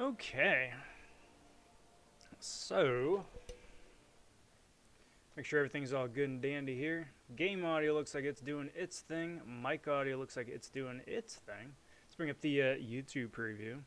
Okay. So, make sure everything's all good and dandy here. Game audio looks like it's doing its thing. Mic audio looks like it's doing its thing. Let's bring up the YouTube preview.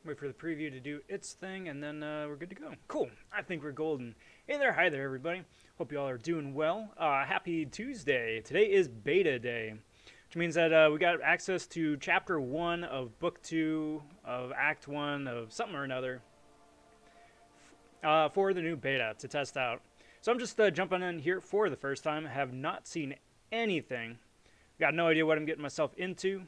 Wait for the preview to do its thing, and then we're good to go. Cool. I think we're golden. Hey there, hi there, everybody. Hope you all are doing well. Happy Tuesday. Today is beta day, which means that we got access to Chapter 1 of Book 2 of Act 1 of something or another for the new beta to test out. So I'm just jumping in here for the first time. Have not seen anything. Got no idea what I'm getting myself into.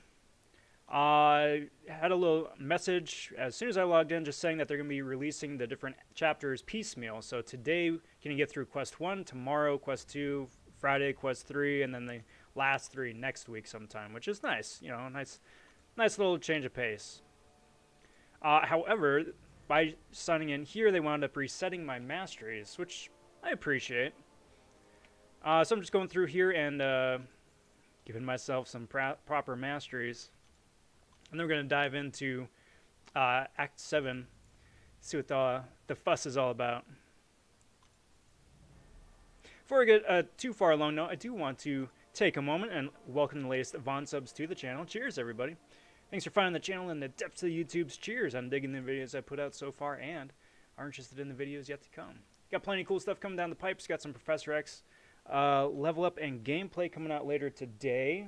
I had a little message as soon as I logged in just saying that they're going to be releasing the different chapters piecemeal. So today can you get through Quest 1, tomorrow Quest 2, Friday Quest 3, and then the last 3 next week sometime, which is nice. You know, nice little change of pace. However, by signing in here, they wound up resetting my masteries, which I appreciate. So I'm just going through here and giving myself some proper masteries. And then we're going to dive into Act 7, see what the fuss is all about. Before we get too far along, though, I do want to take a moment and welcome the latest Von subs to the channel. Cheers, everybody. Thanks for finding the channel in the depths of YouTube's. Cheers. I'm digging the videos I put out so far and are interested in the videos yet to come. Got plenty of cool stuff coming down the pipes. Got some Professor X level up and gameplay coming out later today,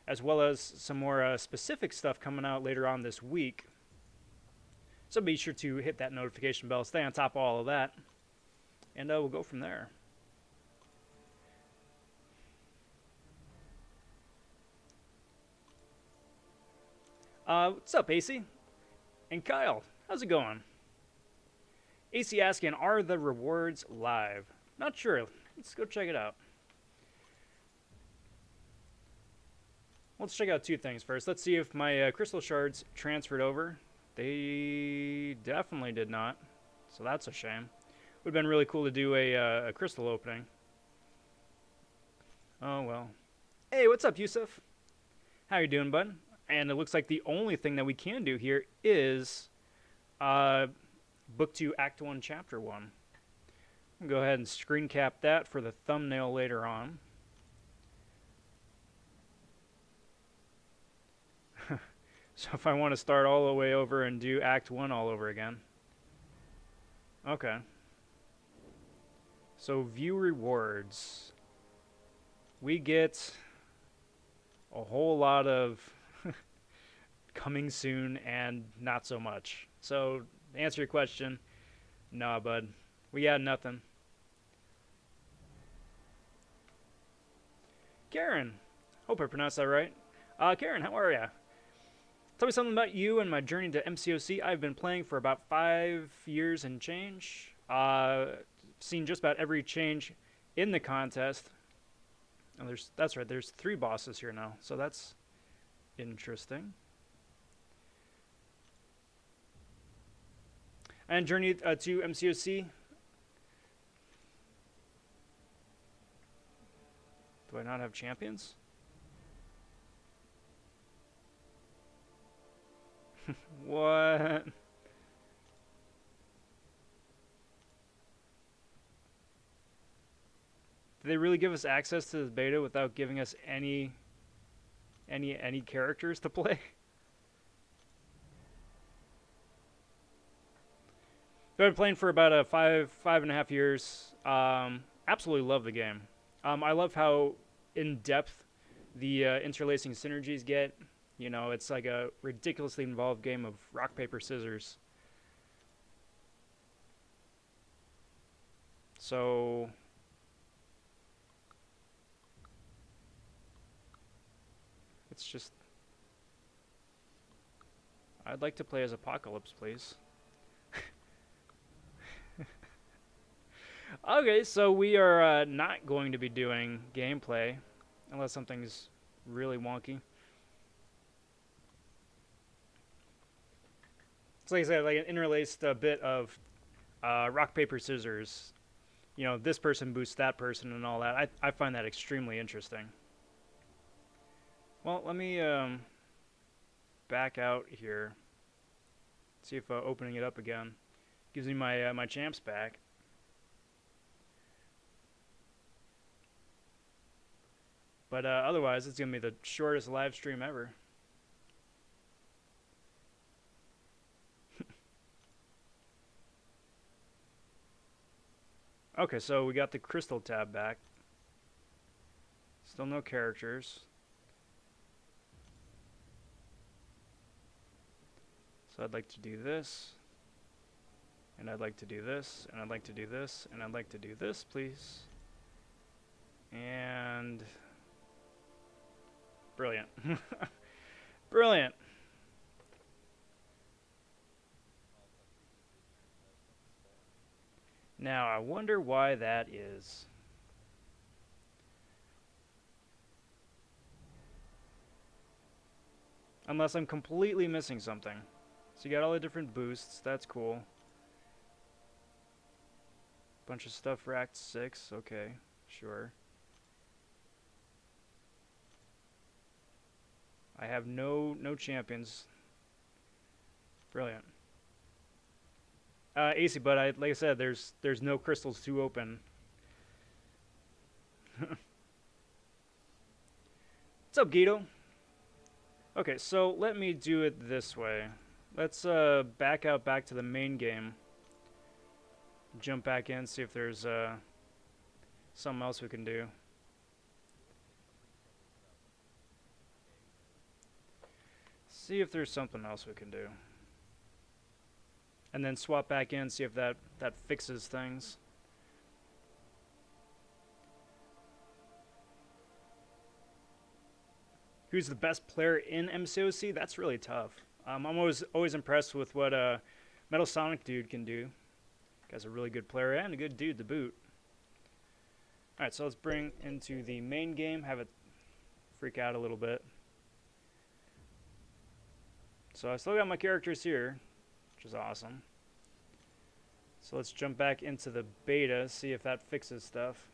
as well as some more specific stuff coming out later on this week. So be sure to hit that notification bell, stay on top of all of that, and we'll go from there. What's up, AC? And Kyle, how's it going? AC asking, are the rewards live? Not sure. Let's go check it out. Let's check out two things first. Let's see if my crystal shards transferred over. They definitely did not, so that's a shame. Would have been really cool to do a crystal opening. Oh well. Hey, what's up, Yusuf? How you doing, bud? And it looks like the only thing that we can do here is Book 2, Act 1, Chapter 1. I'll go ahead and screen cap that for the thumbnail later on. So if I want to start all the way over and do Act 1 all over again. Okay. So view rewards. We get a whole lot of coming soon and not so much. So to answer your question, nah, bud. We got nothing. Karen. Hope I pronounced that right. Karen, how are ya? Tell me something about you and my journey to MCOC. I've been playing for about 5 years and change. Seen just about every change in the contest. And that's right, there's 3 bosses here now, so that's interesting. And journey to MCOC. Do I not have champions? What? Did they really give us access to the beta without giving us any characters to play? I've been playing for about 5.5 years. Absolutely love the game. I love how in-depth the interlacing synergies get. You know, it's like a ridiculously involved game of rock, paper, scissors. So it's just, I'd like to play as Apocalypse, please. Okay, so we are not going to be doing gameplay unless something's really wonky. It's like I said, like an interlaced bit of rock, paper, scissors. You know, this person boosts that person and all that. I find that extremely interesting. Well, let me back out here. See if opening it up again gives me my my champs back. But otherwise, it's gonna be the shortest live stream ever. Okay, so we got the crystal tab back. Still no characters. So I'd like to do this. And I'd like to do this. And I'd like to do this. And I'd like to do this, please. And... brilliant. Brilliant. Now, I wonder why that is. Unless I'm completely missing something. So you got all the different boosts. That's cool. Bunch of stuff for Act 6. Okay, sure. I have no champions. Brilliant. AC, but like I said, there's no crystals to open. What's up, Guido? Okay, so let me do it this way. Let's back out back to the main game. Jump back in, see if there's something else we can do. See if there's something else we can do. And then swap back in, see if that fixes things. Who's the best player in MCOC? That's really tough. I'm always impressed with what Metal Sonic Dude can do. Guy's a really good player and a good dude to boot. Alright, so let's bring into the main game, have it freak out a little bit. So I still got my characters here, which is awesome. So let's jump back into the beta, see if that fixes stuff.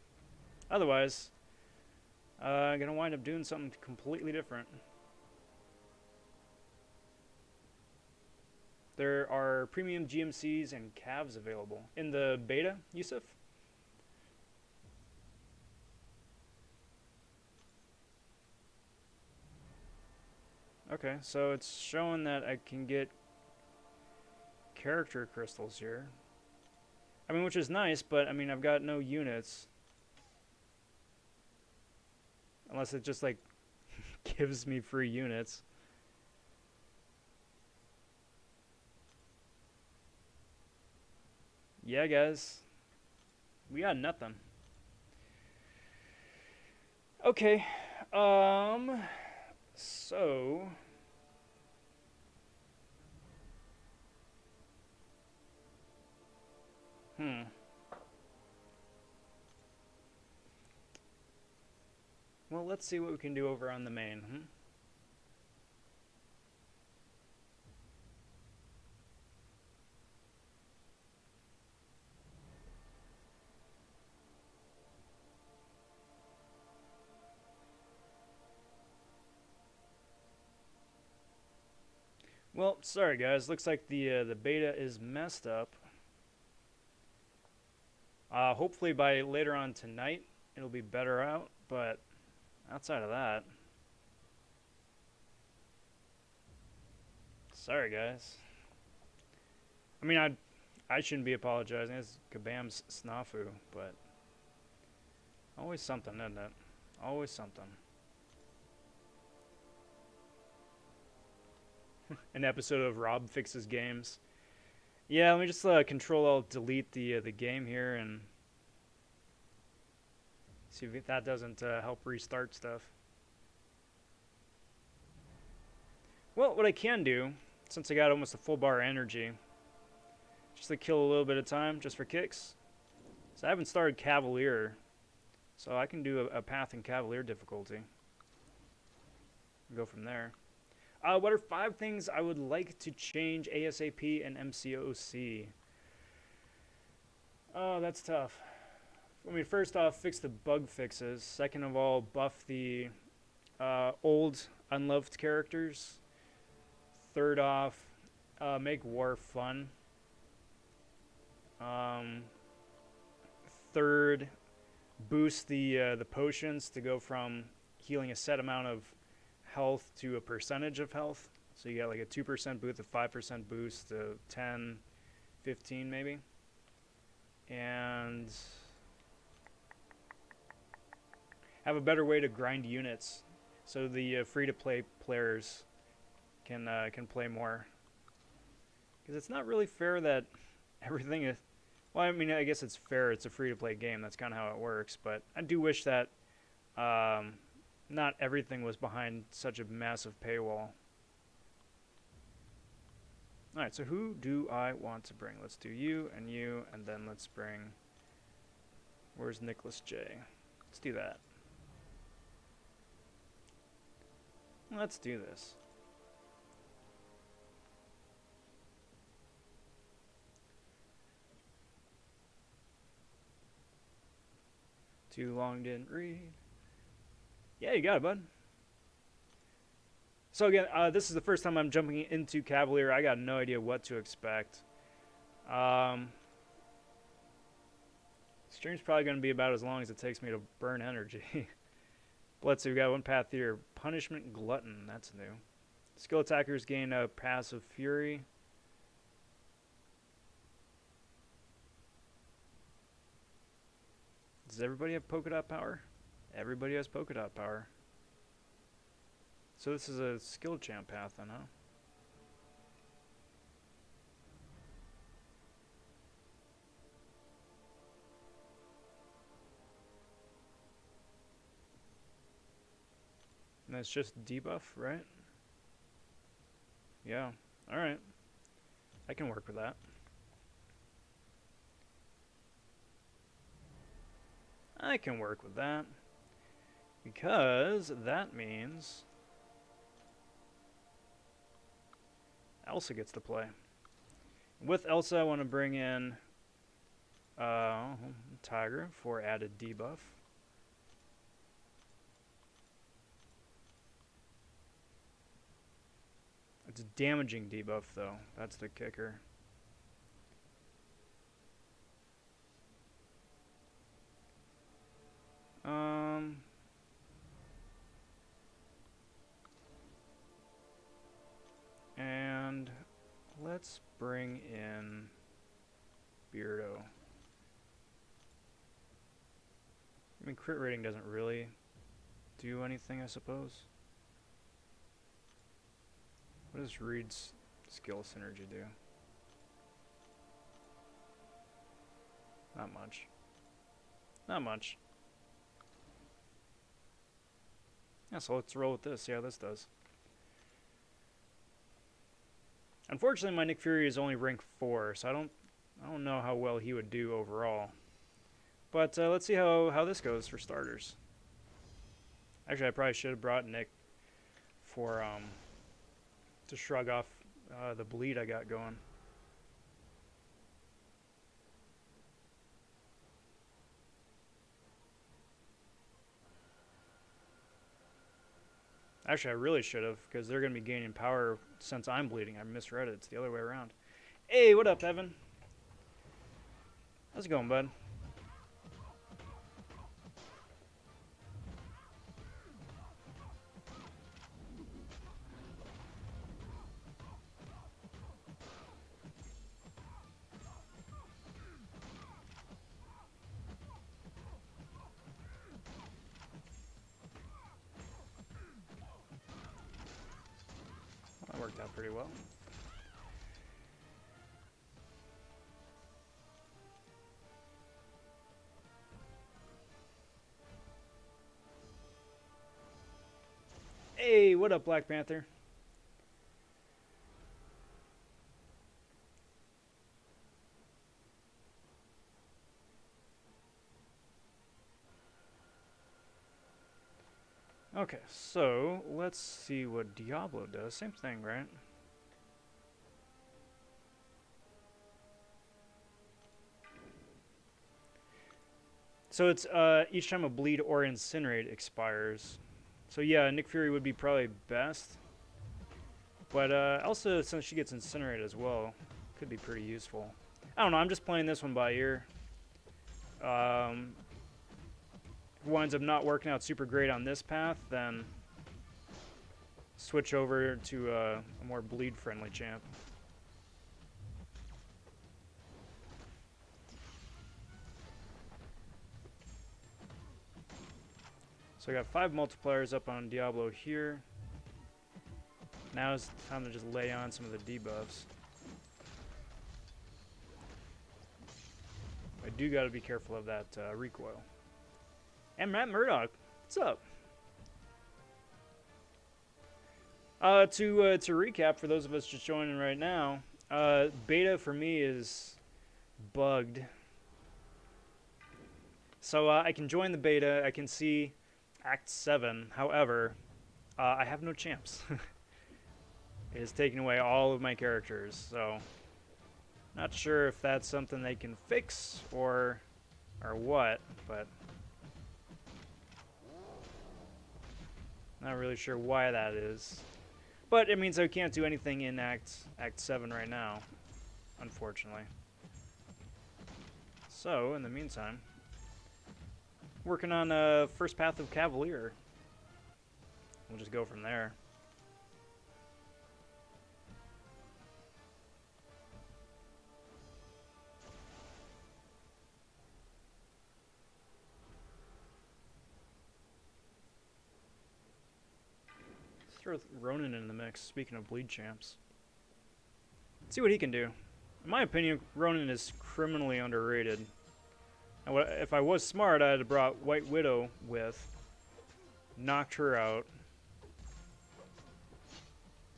Otherwise, I'm going to wind up doing something completely different. There are premium GMCs and Cavs available. In the beta, Yusuf? Okay, so it's showing that I can get character crystals here. I mean, which is nice, but I mean, I've got no units. Unless it just like gives me free units. Yeah, guys. We got nothing. Okay. So well, let's see what we can do over on the main. Well, sorry guys. Looks like the beta is messed up. Hopefully by later on tonight it'll be better out, but outside of that, sorry guys. I mean, I shouldn't be apologizing. It's Kabam's snafu, but always something, isn't it? Always something. An episode of Rob Fixes Games. Yeah, let me just Control-Alt-Delete the game here and see if that doesn't help restart stuff. Well, what I can do, since I got almost a full bar of energy, just to kill a little bit of time, just for kicks. So I haven't started Cavalier, so I can do a path in Cavalier difficulty. Go from there. What are 5 things I would like to change ASAP and MCOC? Oh, that's tough. I mean, first off, fix the bug fixes. Second of all, buff the old, unloved characters. Third off, make war fun. Third, boost the potions to go from healing a set amount of health to a percentage of health. So you get like a 2% boost, a 5% boost, to 10, 15 maybe. And have a better way to grind units so the free-to-play players can play more. Because it's not really fair that everything is... Well, I mean, I guess it's fair. It's a free-to-play game. That's kind of how it works. But I do wish that not everything was behind such a massive paywall. Alright, so who do I want to bring? Let's do you, and then let's bring... Where's Nicholas J? Let's do that. Let's do this. Too long, didn't read. Yeah, you got it, bud. So again, this is the first time I'm jumping into Cavalier. I got no idea what to expect. Stream's probably going to be about as long as it takes me to burn energy. Let's see, we got one path here. Punishment Glutton, that's new. Skill attackers gain a passive fury. Does everybody have polka dot power? Everybody has polka dot power. So this is a skill champ path then, huh? And that's just debuff, right? Yeah. Alright. I can work with that. I can work with that. Because that means Elsa gets to play. With Elsa, I want to bring in Tiger for added debuff. It's damaging debuff, though. That's the kicker. And let's bring in Beardo. I mean, crit rating doesn't really do anything, I suppose. What does Reed's skill synergy do? Not much. Not much. Yeah, so let's roll with this, see how this does. Unfortunately, my Nick Fury is only rank 4, so I don't know how well he would do overall. But let's see how this goes for starters. Actually, I probably should have brought Nick for to shrug off the bleed I got going. Actually, I really should have, because they're going to be gaining power since I'm bleeding. I misread it. It's the other way around. Hey, what up, Evan? How's it going, bud? That worked out pretty well. Hey, what up, Black Panther? Okay, so let's see what Diablo does. Same thing, right? So it's each time a bleed or incinerate expires. So yeah, Nick Fury would be probably best. But Elsa, since she gets incinerated as well, could be pretty useful. I don't know, I'm just playing this one by ear. If it winds up not working out super great on this path, then switch over to a more bleed-friendly champ. So I got 5 multipliers up on Diablo here. Now is the time to just lay on some of the debuffs. I do got to be careful of that recoil. And Matt Murdoch, what's up? To recap, for those of us just joining right now, beta for me is bugged. So I can join the beta, I can see Act 7, however, I have no champs. It has taken away all of my characters, so not sure if that's something they can fix or what, but not really sure why that is. But it means I can't do anything in Act 7 right now, unfortunately. So, in the meantime, working on first path of Cavalier. We'll just go from there. Let's throw Ronin in the mix, speaking of bleed champs. Let's see what he can do. In my opinion, Ronin is criminally underrated. And if I was smart, I'd have brought White Widow with, knocked her out,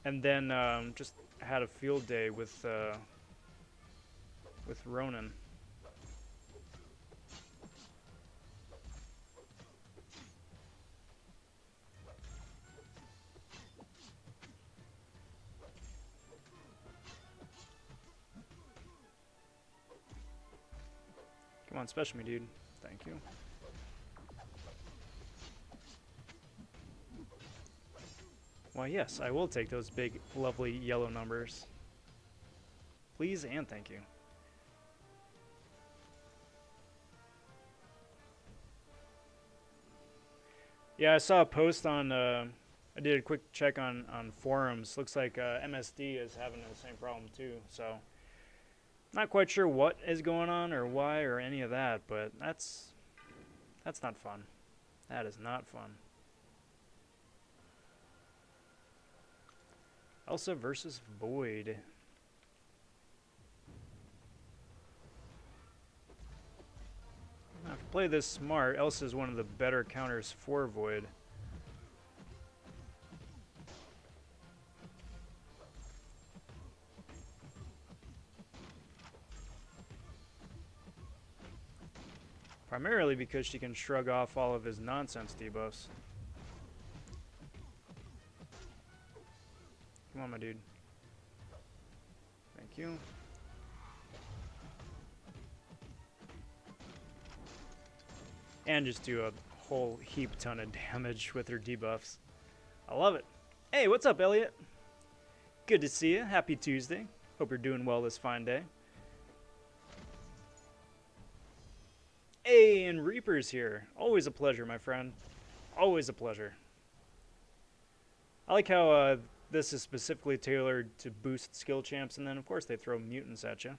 and then just had a field day with Ronin. Come on, special me, dude. Thank you. Why, yes, I will take those big, lovely yellow numbers. Please and thank you. Yeah, I saw a post on, I did a quick check on forums. Looks like MSD is having the same problem too, so not quite sure what is going on or why or any of that, but that's not fun. That is not fun. Elsa versus Void. Now, if you play this smart, Elsa is one of the better counters for Void. Primarily because she can shrug off all of his nonsense debuffs. Come on, my dude. Thank you. And just do a whole heap ton of damage with her debuffs. I love it. Hey, what's up, Elliot? Good to see you. Happy Tuesday. Hope you're doing well this fine day. Hey, and Reaper's here. Always a pleasure, my friend. Always a pleasure. I like how this is specifically tailored to boost skill champs, and then, of course, they throw mutants at you.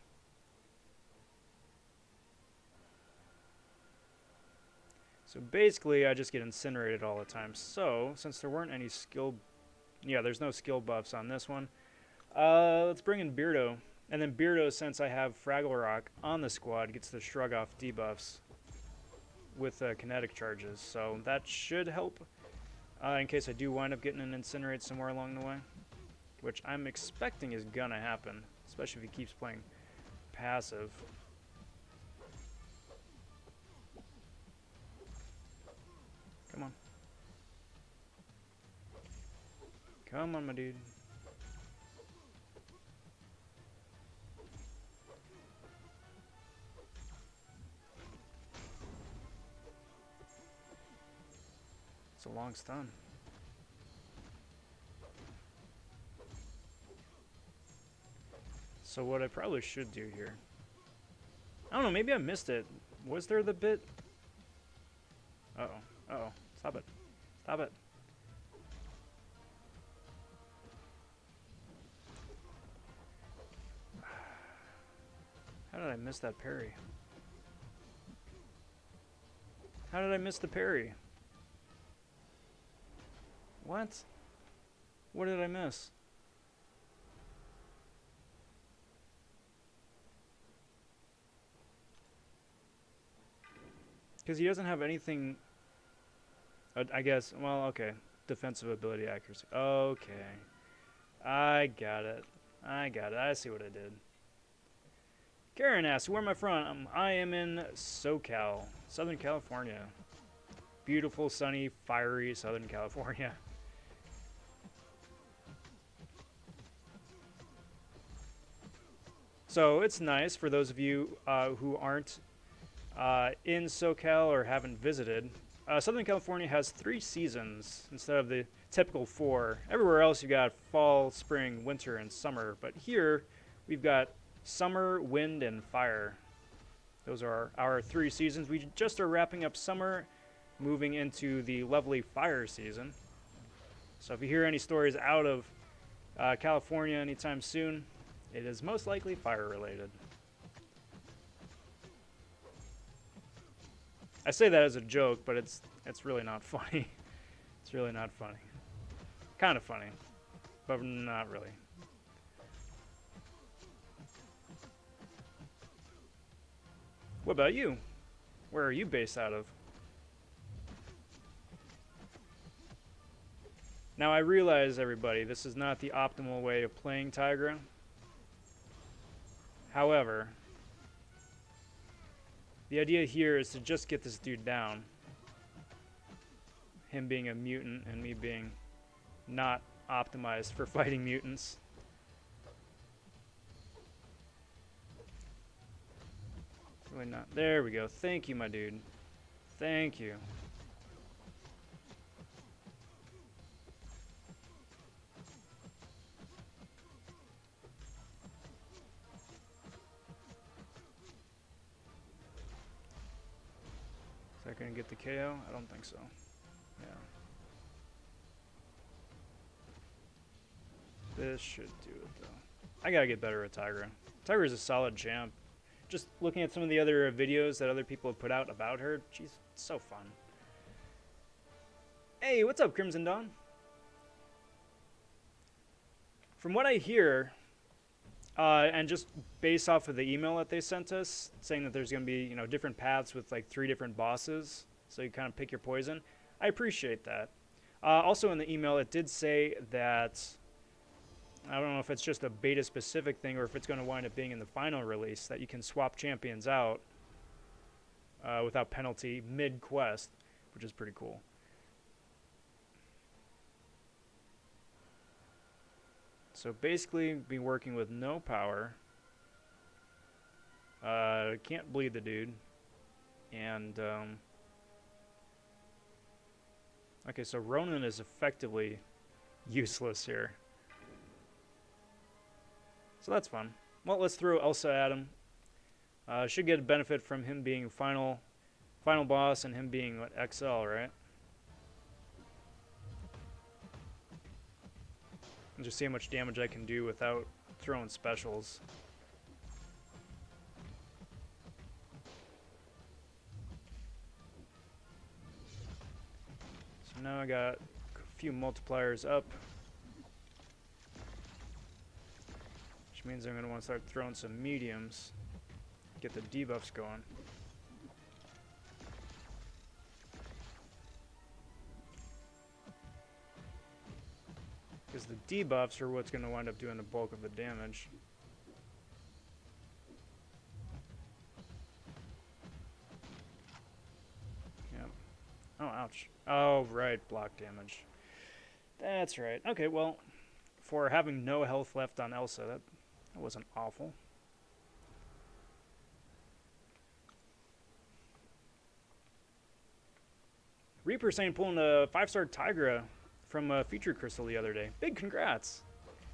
So basically, I just get incinerated all the time. So, since there weren't any skill... Yeah, there's no skill buffs on this one. Let's bring in Beardo. And then Beardo, since I have Fraggle Rock on the squad, gets the shrug off debuffs with kinetic charges. So that should help in case I do wind up getting an incinerate somewhere along the way. Which I'm expecting is gonna happen, especially if he keeps playing passive. Come on. Come on, my dude. It's a long stun. So what I probably should do here... I don't know, maybe I missed it. Was there the bit? Uh-oh. Uh-oh. Stop it. Stop it. How did I miss that parry? How did I miss the parry? What? What did I miss? Because he doesn't have anything... I guess, well, okay. Defensive ability accuracy. Okay. I got it. I got it. I see what I did. Karen asks, where am I from? I am in SoCal, Southern California. Beautiful, sunny, fiery Southern California. So it's nice for those of you who aren't in SoCal or haven't visited. Southern California has 3 seasons instead of the typical 4. Everywhere else you got fall, spring, winter, and summer. But here we've got summer, wind, and fire. Those are our 3 seasons. We just are wrapping up summer, moving into the lovely fire season. So if you hear any stories out of California anytime soon, it is most likely fire related. I say that as a joke, but it's really not funny. It's really not funny. Kind of funny, but not really. What about you? Where are you based out of? Now I realize, everybody, this is not the optimal way of playing Tigra. However, the idea here is to just get this dude down. Him being a mutant and me being not optimized for fighting mutants. Really not. There we go. Thank you, my dude. Thank you. Is that going to get the KO? I don't think so. Yeah. This should do it, though. I gotta get better at Tigra. Tigra is a solid champ. Just looking at some of the other videos that other people have put out about her, she's so fun. Hey, what's up, Crimson Dawn? From what I hear, and just based off of the email that they sent us, saying that there's going to be, you know, different paths with like 3 different bosses, so you kind of pick your poison. I appreciate that. Also in the email, it did say that, I don't know if it's just a beta-specific thing or if it's going to wind up being in the final release, that you can swap champions out without penalty mid-quest, which is pretty cool. So basically, be working with no power. Can't bleed the dude. And, okay, so Ronan is effectively useless here. So that's fun. Well, let's throw Elsa at him. Should get a benefit from him being final boss and him being, what, XL, right? And just see how much damage I can do without throwing specials. So now I got a few multipliers up, which means I'm going to want to start throwing some mediums, get the debuffs going. Because the debuffs are what's going to wind up doing the bulk of the damage. Yep. Oh, ouch. Oh, right, block damage. That's right. Okay, well, for having no health left on Elsa, that wasn't awful. Reaper saying pulling a 5-star Tigra from Feature Crystal the other day. Big congrats.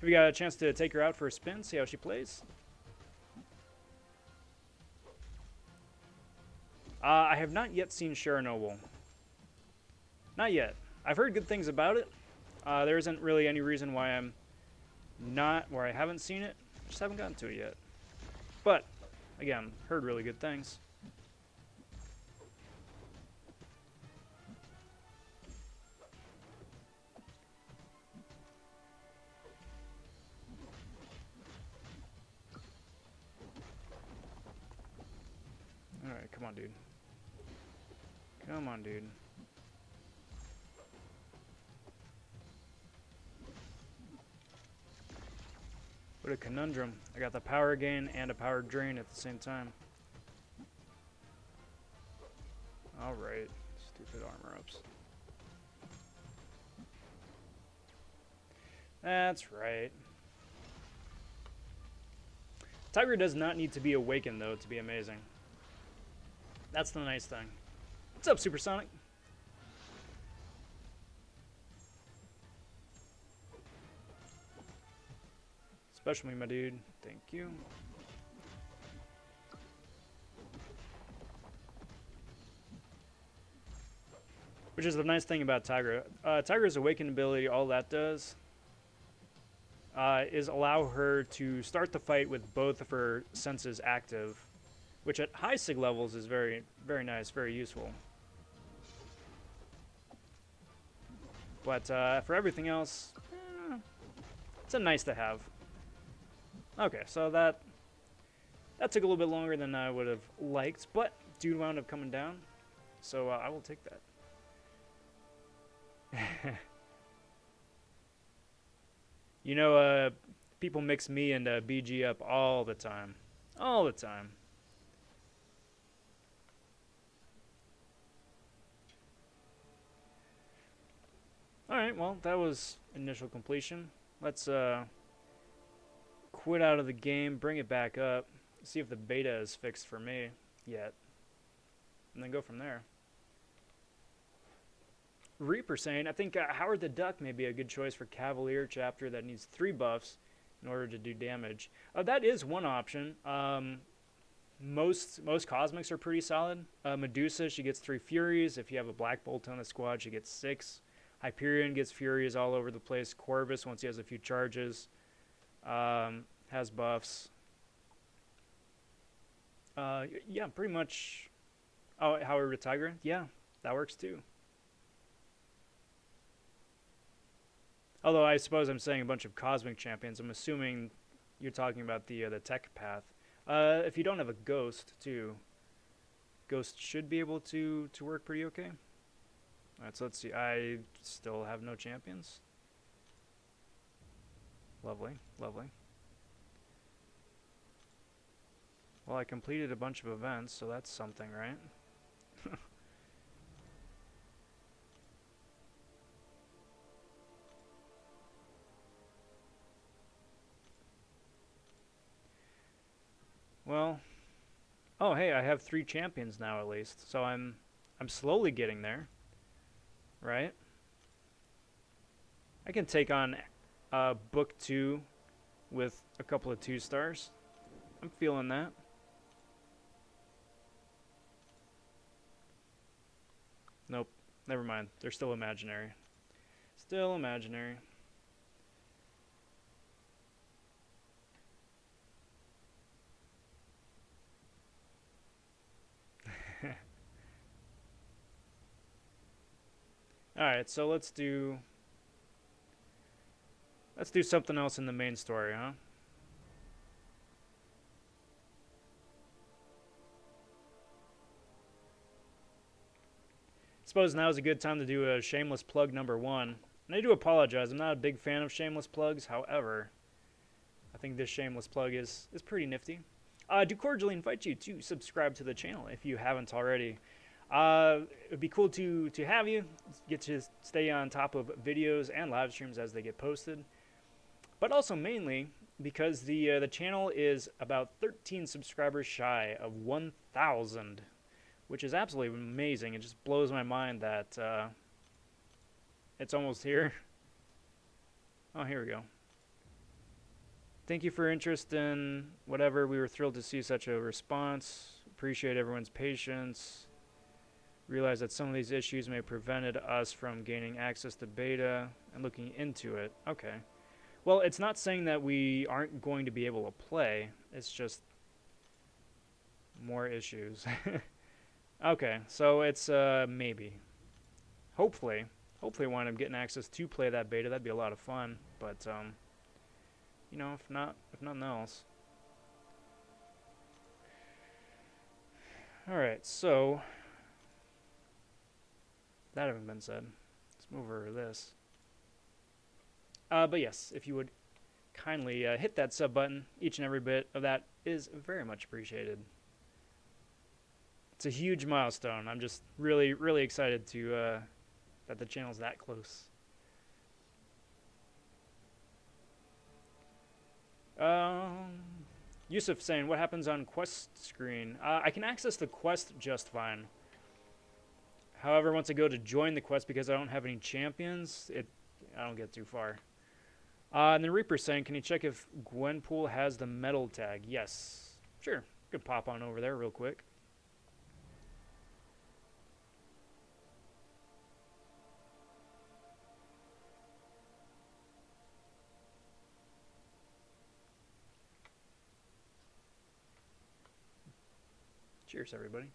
Have you got a chance to take her out for a spin, see how she plays? I have not yet seen Chernobyl. Not yet. I've heard good things about it. There isn't really any reason why I haven't seen it. Just haven't gotten to it yet. But, again, heard really good things. Alright, come on, dude. Come on, dude. What a conundrum. I got the power gain and a power drain at the same time. Alright. Stupid armor ups. That's right. Tiger does not need to be awakened, though, to be amazing. That's the nice thing. What's up, Supersonic? Especially my dude. Thank you. Which is the nice thing about Tigra. Tigra's awakened ability, all that does is allow her to start the fight with both of her senses active, which at high sig levels is very, very nice, very useful. But for everything else, it's a nice to have. Okay, so that took a little bit longer than I would have liked, but dude wound up coming down, so I will take that. You know, people mix me and BG up all the time. All the time. Alright, well, that was initial completion. Let's quit out of the game, bring it back up, see if the beta is fixed for me yet, and then go from there. Reaper saying, I think Howard the Duck may be a good choice for Cavalier chapter that needs 3 buffs in order to do damage. That is one option. Most Cosmics are pretty solid. Medusa, she gets 3 Furies. If you have a Black Bolt on the squad, she gets 6. Hyperion gets Furies all over the place. Corvus, once he has a few charges, has buffs. Yeah, pretty much. Oh, Howard the Tiger? Yeah, that works too. Although I suppose I'm saying a bunch of Cosmic champions. I'm assuming you're talking about the tech path. If you don't have a Ghost, too, Ghost should be able to work pretty okay. Alright, so let's see. I still have no champions. Lovely, lovely. Well, I completed a bunch of events, so that's something, right? Well, oh hey, I have 3 champions now at least, so I'm slowly getting there, right? I can take on book 2 with a couple of 2 stars. I'm feeling that. Nope, never mind. They're still imaginary. Still imaginary. Alright, so let's do something else in the main story, huh? Suppose now is a good time to do a shameless plug number 1. And I do apologize, I'm not a big fan of shameless plugs, however, I think this shameless plug is pretty nifty. I do cordially invite you to subscribe to the channel if you haven't already. It'd be cool to have you get to stay on top of videos and live streams as they get posted, but also mainly because the channel is about 13 subscribers shy of 1,000, which is absolutely amazing. It just blows my mind that it's almost here. Oh, here we go. Thank you for your interest in whatever. We were thrilled to see such a response. Appreciate everyone's patience. Realize that some of these issues may have prevented us from gaining access to beta and looking into it. Okay. Well, it's not saying that we aren't going to be able to play. It's just more issues. Okay, so it's maybe. Hopefully wind up getting access to play that beta. That'd be a lot of fun. But you know, if nothing else. All right, so that having been said, let's move over to this. But yes, if you would kindly hit that sub button, each and every bit of that is very much appreciated. It's a huge milestone. I'm just really, really excited to that the channel's that close. Yusuf saying, what happens on quest screen? I can access the quest just fine. However, once I go to join the quest, because I don't have any champions, I don't get too far. And then Reaper's saying, can you check if Gwenpool has the medal tag? Yes. Sure. Could pop on over there real quick. Cheers, everybody.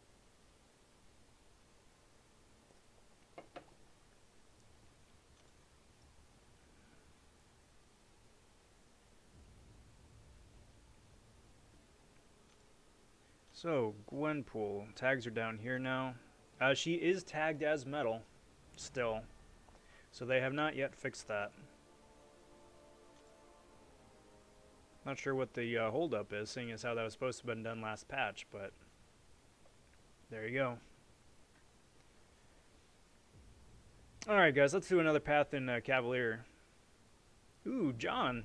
So, Gwenpool. Tags are down here now. She is tagged as metal, still. So they have not yet fixed that. Not sure what the holdup is, seeing as how that was supposed to have been done last patch, but there you go. Alright guys, let's do another path in Cavalier. Ooh, John.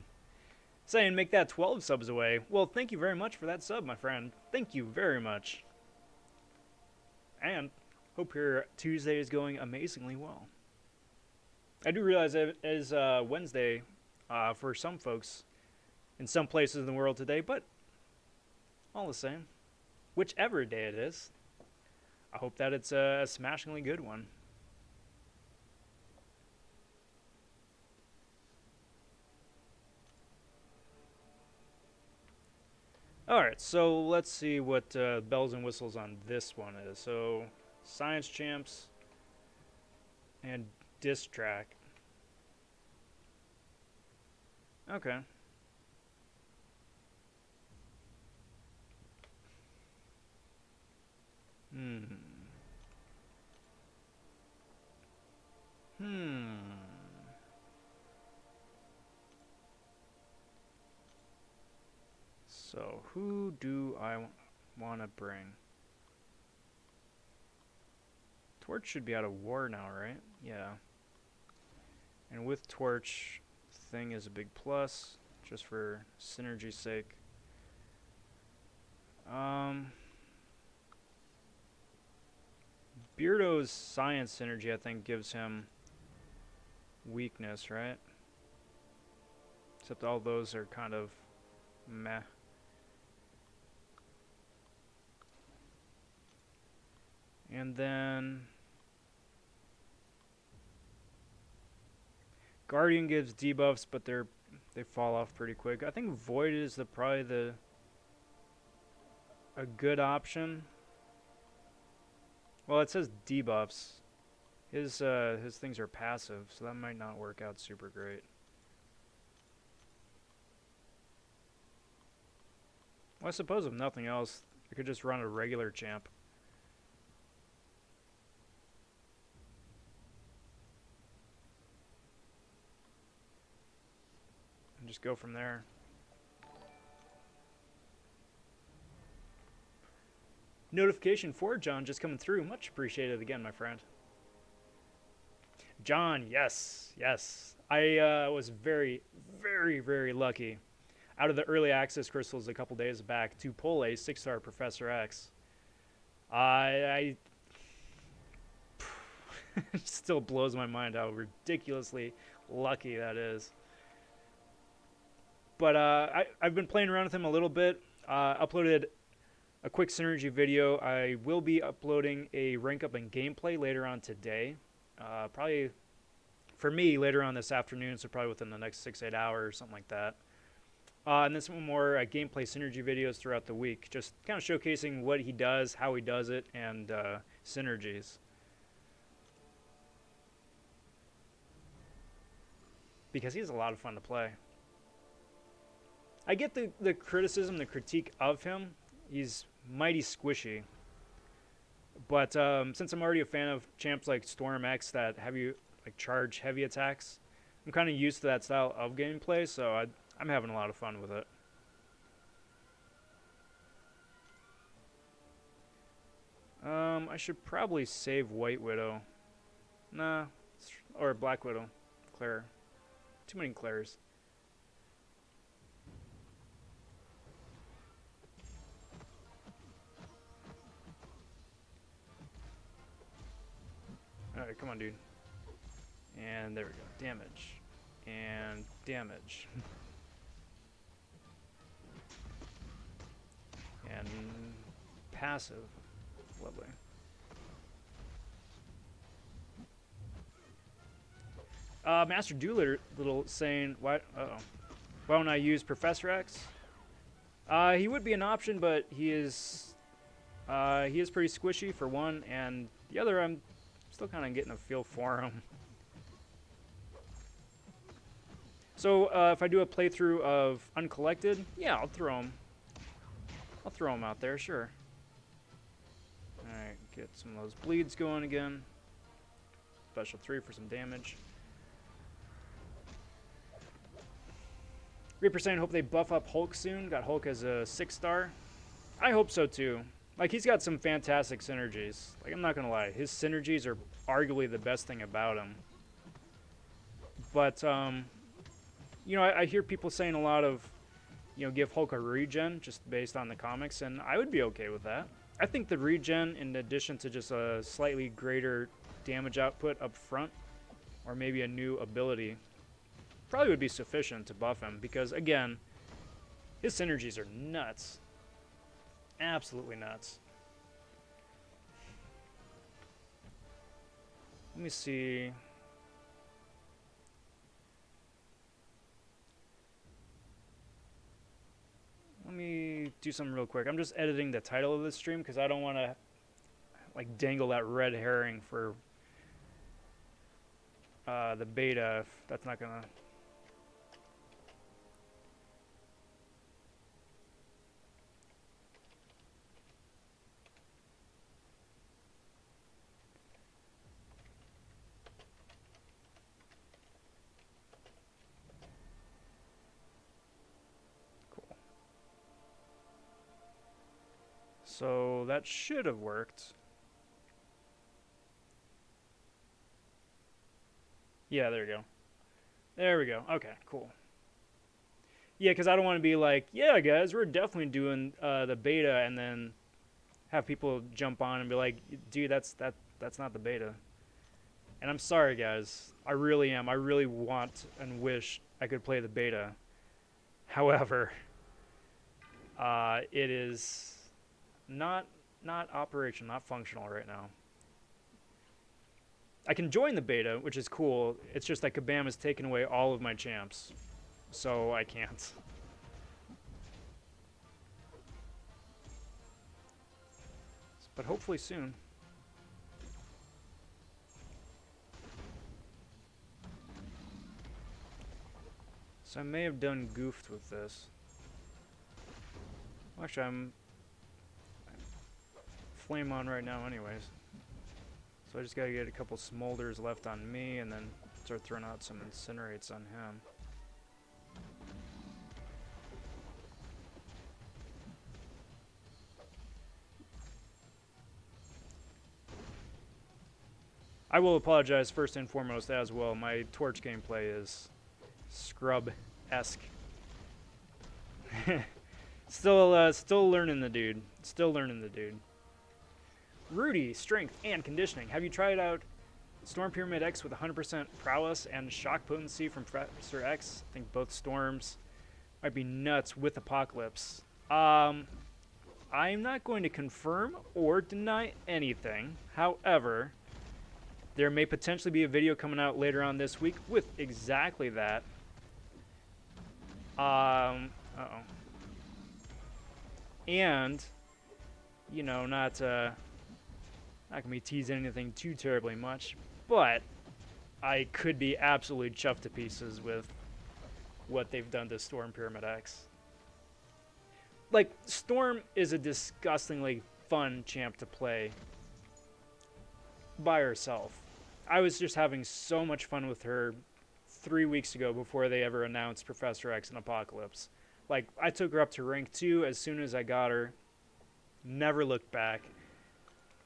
Saying make that 12 subs away. Well, thank you very much for that sub, my friend. Thank you very much. And hope your Tuesday is going amazingly well. I do realize it is Wednesday for some folks in some places in the world today, but all the same, whichever day it is, I hope that it's a smashingly good one. Alright, so let's see what bells and whistles on this one is. So, Science Champs and Diss Track. Okay. So, who do I want to bring? Torch should be out of war now, right? Yeah. And with Torch, Thing is a big plus, just for synergy's sake. Beardo's Science Synergy, I think, gives him weakness, right? Except all those are kind of meh. And then Guardian gives debuffs, but they fall off pretty quick. I think Void is probably a good option. Well, it says debuffs. His things are passive, so that might not work out super great. Well, I suppose if nothing else, I could just run a regular champ. And just go from there. notification for John just coming through. Much appreciated again, my friend. John, yes, yes. I was very, very, very lucky out of the early access crystals a couple days back to pull a 6-star Professor X. It still blows my mind how ridiculously lucky that is. But I've been playing around with him a little bit. Uploaded a quick synergy video. I will be uploading a rank up and gameplay later on today. Probably for me later on this afternoon, so probably within the next 6-8 hours or something like that. And then some more gameplay synergy videos throughout the week, just kind of showcasing what he does, how he does it, and synergies. Because he's a lot of fun to play. I get the criticism, the critique of him. He's mighty squishy. But since I'm already a fan of champs like Storm X that charge heavy attacks, I'm kind of used to that style of gameplay, so I'm having a lot of fun with it. I should probably save White Widow. Nah, or Black Widow. Claire. Too many Claires. Alright, come on, dude. And there we go. Damage. And damage. And passive. Lovely. Master Doolittle saying, why don't I use Professor X? He would be an option, but he is pretty squishy for one, and the other I'm still kind of getting a feel for him. So if I do a playthrough of Uncollected, yeah, I'll throw him out there, sure. Alright, get some of those bleeds going again. Special 3 for some damage. Reaper saying, hope they buff up Hulk soon. Got Hulk as a 6-star. I hope so too. Like, he's got some fantastic synergies. Like, I'm not gonna lie, his synergies are arguably the best thing about him. But, you know, I hear people saying a lot of, you know, give Hulk a regen just based on the comics, and I would be okay with that. I think the regen, in addition to just a slightly greater damage output up front, or maybe a new ability, probably would be sufficient to buff him, because, again, his synergies are nuts. Absolutely nuts. Let me see. Let me do something real quick. I'm just editing the title of this stream because I don't want to like dangle that red herring for the beta. If that's not gonna. So that should have worked. Yeah, there you go. There we go. Okay, cool. Yeah, because I don't want to be like, yeah, guys, we're definitely doing the beta, and then have people jump on and be like, dude, that's not the beta. And I'm sorry, guys. I really am. I really want and wish I could play the beta. However, it is not operational, not functional right now. I can join the beta, which is cool. It's just that Kabam has taken away all of my champs, so I can't. But hopefully soon. So I may have done goofed with this. Actually, I'm flame on right now anyways. So I just gotta get a couple smolders left on me and then start throwing out some incinerates on him. I will apologize first and foremost as well. My torch gameplay is scrub-esque. Still learning the dude. Still learning the dude. Rudy, strength and conditioning. Have you tried out Storm Pyramid X with 100% prowess and shock potency from Professor X? I think both storms might be nuts with Apocalypse. I'm not going to confirm or deny anything. However, there may potentially be a video coming out later on this week with exactly that. And, you know, not gonna be teasing anything too terribly much, but I could be absolutely chuffed to pieces with what they've done to Storm Pyramid X. Like, Storm is a disgustingly fun champ to play by herself. I was just having so much fun with her 3 weeks ago before they ever announced Professor X and Apocalypse. Like, I took her up to rank 2 as soon as I got her. Never looked back.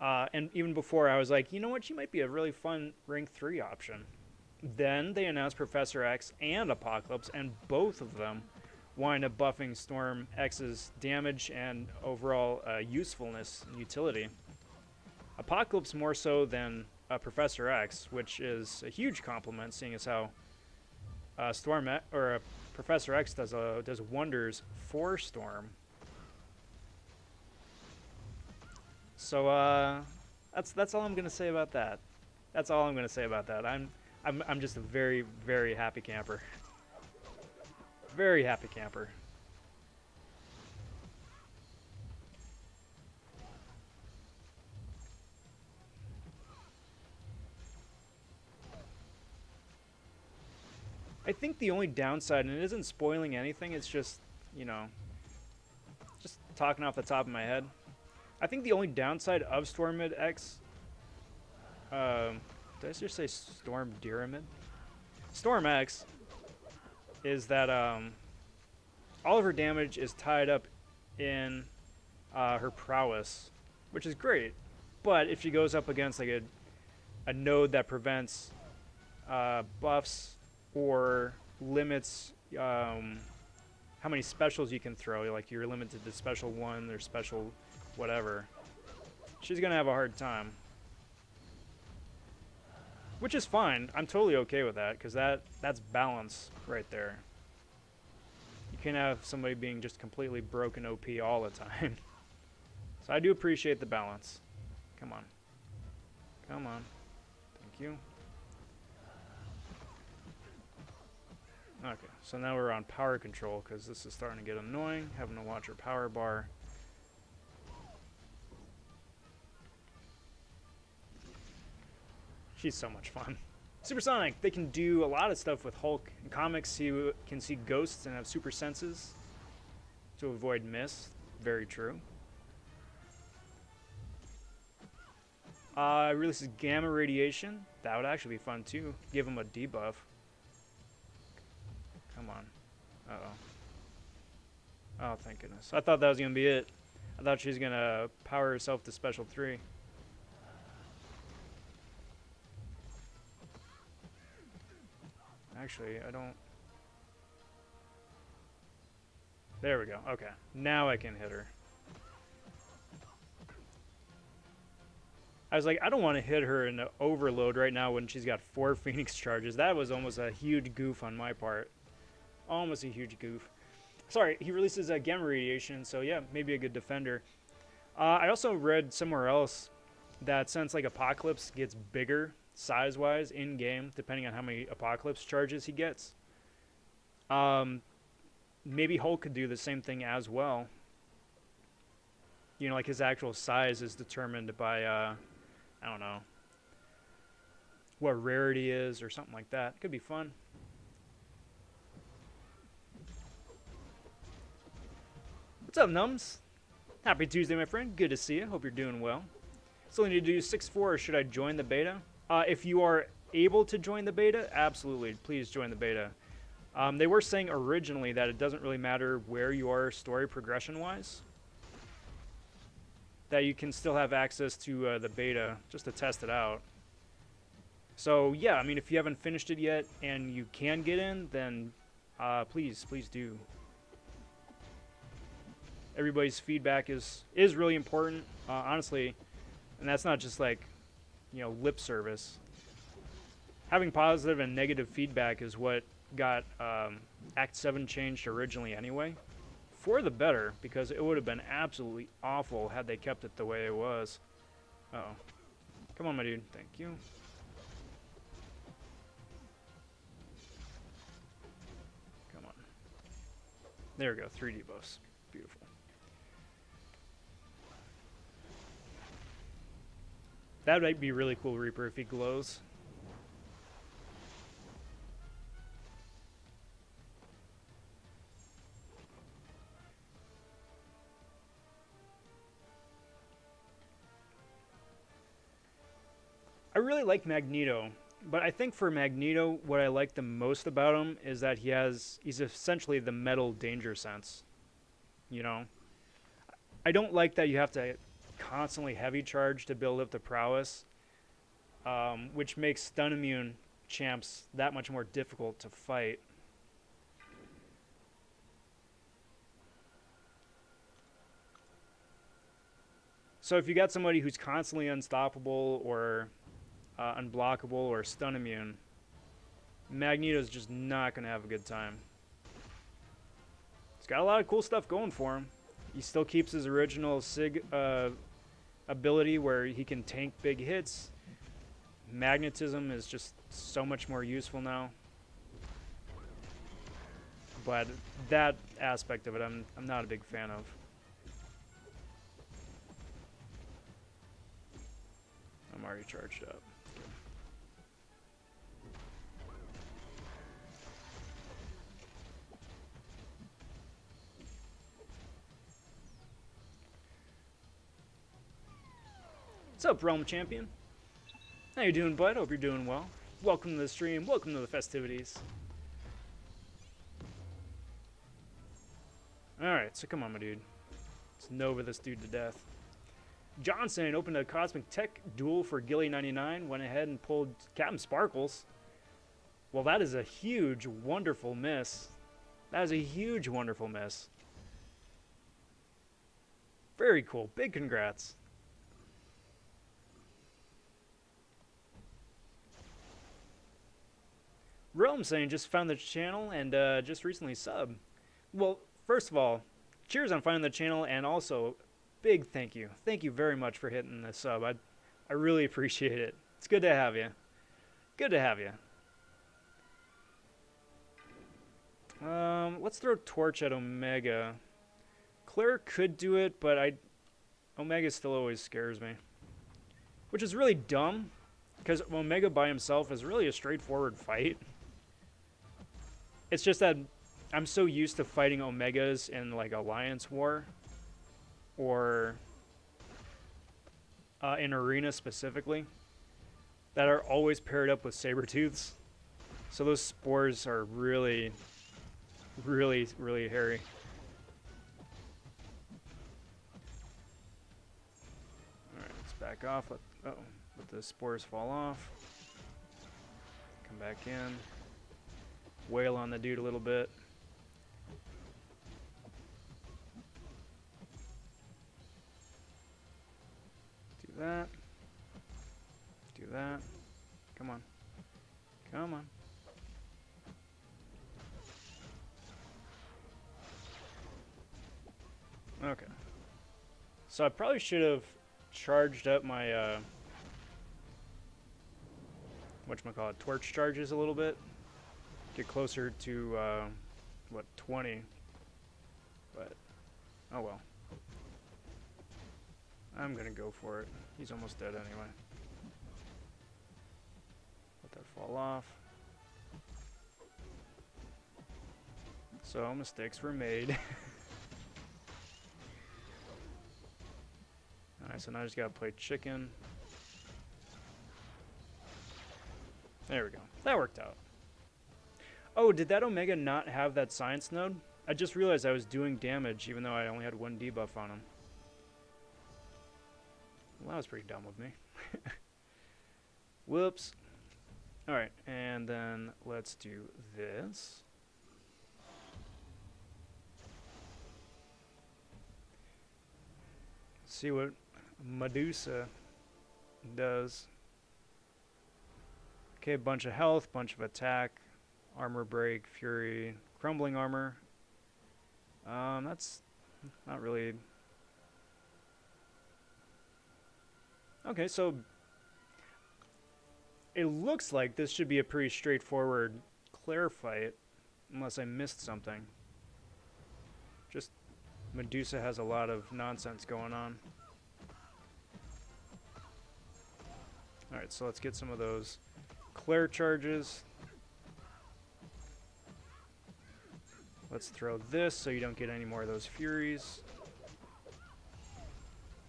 And even before, I was like, you know what? She might be a really fun rank 3 option. Then they announced Professor X and Apocalypse, and both of them wind up buffing Storm X's damage and overall usefulness and utility. Apocalypse more so than Professor X, which is a huge compliment, seeing as how Professor X does wonders for Storm. So that's all I'm gonna say about that. That's all I'm gonna say about that. I'm just a very, very happy camper. Very happy camper. I think the only downside, and it isn't spoiling anything, it's just, you know, just talking off the top of my head. I think the only downside of Storm Mid X, did I just say Storm Pyramid? Storm X is that all of her damage is tied up in her prowess, which is great. But if she goes up against like a node that prevents buffs or limits how many specials you can throw, like you're limited to special 1 or special whatever, she's gonna have a hard time. Which is fine. I'm totally okay with that, because that's balance right there. You can't have somebody being just completely broken OP all the time. So I do appreciate the balance. Come on. Come on. Thank you. Okay, so now we're on power control, because this is starting to get annoying, having to watch her power bar. She's so much fun. Supersonic, they can do a lot of stuff with Hulk. In comics, he can see ghosts and have super senses to avoid miss. Very true. Releases gamma radiation. That would actually be fun too. Give him a debuff. Come on. Uh-oh. Oh, thank goodness. I thought that was going to be it. I thought she was going to power herself to special 3. Actually, I don't... There we go. Okay. Now I can hit her. I was like, I don't want to hit her in the overload right now when she's got 4 Phoenix charges. That was almost a huge goof on my part. Almost a huge goof. Sorry, he releases gamma radiation, so yeah, maybe a good defender. I also read somewhere else that since like Apocalypse gets bigger size-wise in-game, depending on how many Apocalypse charges he gets, maybe Hulk could do the same thing as well. You know, like his actual size is determined by, I don't know, what rarity is or something like that. Could be fun. What's up, Nums? Happy Tuesday, my friend. Good to see you. Hope you're doing well. Still need to do 6-4, or should I join the beta? If you are able to join the beta, absolutely. Please join the beta. They were saying originally that it doesn't really matter where you are story progression-wise. That you can still have access to the beta just to test it out. So yeah, I mean, if you haven't finished it yet and you can get in, then please do. Everybody's feedback is really important, honestly, and that's not just like, you know, lip service. Having positive and negative feedback is what got Act 7 changed originally anyway. For the better, because it would have been absolutely awful had they kept it the way it was. Uh-oh. Come on, my dude. Thank you. Come on. There we go. 3 debuffs. Beautiful. That might be really cool, Reaper, if he glows. I really like Magneto, but I think for Magneto, what I like the most about him is that he's essentially the metal danger sense. You know? I don't like that you have to constantly heavy charge to build up the prowess, which makes stun immune champs that much more difficult to fight. So if you got somebody who's constantly unstoppable or unblockable or stun immune, Magneto's just not going to have a good time. He's got a lot of cool stuff going for him. He still keeps his original Sig ability where he can tank big hits. Magnetism is just so much more useful now. But that aspect of it, I'm not a big fan of. I'm already charged up. What's up, Realm Champion? How you doing, bud? Hope you're doing well. Welcome to the stream. Welcome to the festivities. Alright, so come on, my dude. Let's Nova this dude to death. Johnson opened a Cosmic Tech duel for Gilly 99. Went ahead and pulled Captain Sparkles. Well, that is a huge, wonderful miss. That is a huge, wonderful miss. Very cool. Big congrats. Realm saying just found the channel and just recently subbed. Well, first of all, cheers on finding the channel, and also big thank you. Thank you very much for hitting the sub. I really appreciate it. It's good to have you. Good to have you. Let's throw Torch at Omega. Claire could do it, but Omega still always scares me. Which is really dumb, because Omega by himself is really a straightforward fight. It's just that I'm so used to fighting Omegas in like Alliance War or in Arena specifically that are always paired up with Sabertooths. So those spores are really, really, really hairy. Alright, let's back off. Let the spores fall off. Come back in. Wail on the dude a little bit. Do that. Do that. Come on. Come on. Okay. So I probably should have charged up my whatchamacallit, torch charges a little bit. Get closer to, what, 20. But, oh well. I'm gonna go for it. He's almost dead anyway. Let that fall off. So, mistakes were made. Alright, so now I just gotta play chicken. There we go. That worked out. Oh, did that Omega not have that science node? I just realized I was doing damage even though I only had 1 debuff on him. Well, that was pretty dumb of me. Whoops. Alright, and then let's do this. See what Medusa does. Okay, bunch of health, bunch of attack, armor break, fury, crumbling armor. That's not really... Okay, so it looks like this should be a pretty straightforward Claire fight, unless I missed something. Just Medusa has a lot of nonsense going on. Alright, so let's get some of those Claire charges. Let's throw this so you don't get any more of those furies.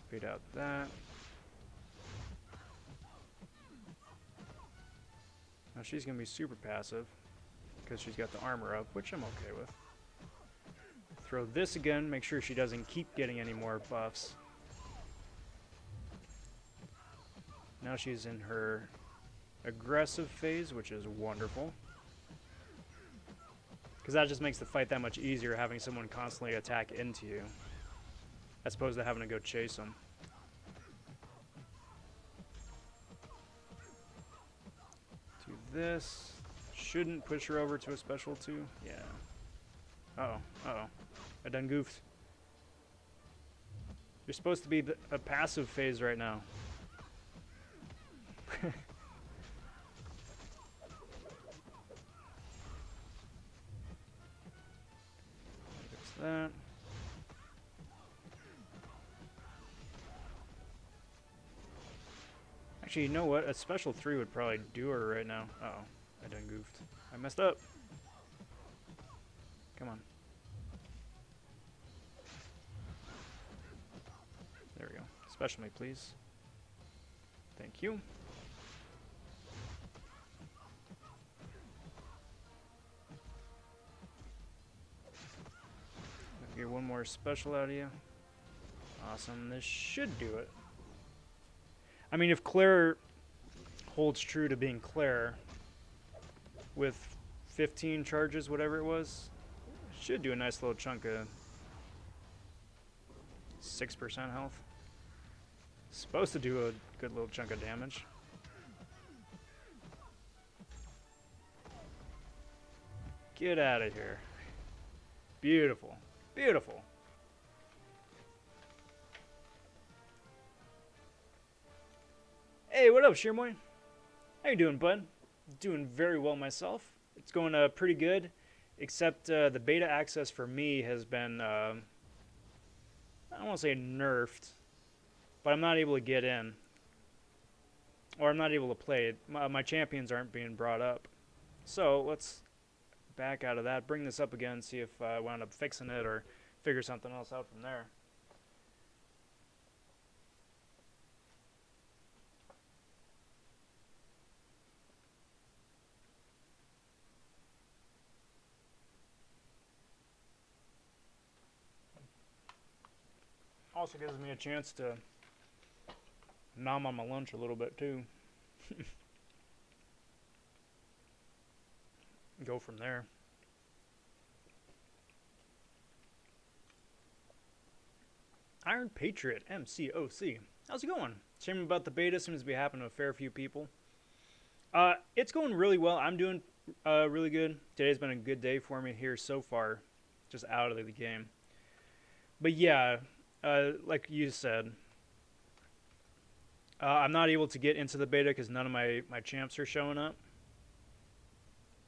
Beat out that. Now she's going to be super passive because she's got the armor up, which I'm okay with. Throw this again, make sure she doesn't keep getting any more buffs. Now she's in her aggressive phase, which is wonderful. Because that just makes the fight that much easier, having someone constantly attack into you, as opposed to having to go chase them. Do this. Shouldn't push her over to a special 2. Yeah. Uh-oh. I done goofed. You're supposed to be a passive phase right now. Fix that. Actually, you know what? A special 3 would probably do her right now. Uh oh, I done goofed. I messed up. Come on. There we go. Special me, please. Thank you. Get one more special out of you. Awesome. This should do it. I mean, if Claire holds true to being Claire with 15 charges, whatever it was, should do a nice little chunk of 6% health. Supposed to do a good little chunk of damage. Get out of here. Beautiful. Beautiful. Hey, what up, Sheermoy? How you doing, bud? Doing very well myself. It's going pretty good, except the beta access for me has been, I don't want to say nerfed, but I'm not able to get in. Or I'm not able to play it. My champions aren't being brought up. So let's back out of that, bring this up again, see if I wound up fixing it or figure something else out from there. Also gives me a chance to nom on my lunch a little bit too. Go from there. Iron Patriot MCOC. How's it going? Shame about the beta. Seems to be happening to a fair few people. It's going really well. I'm doing really good. Today's been a good day for me here so far, just out of the game. But yeah, like you said, I'm not able to get into the beta because none of my champs are showing up.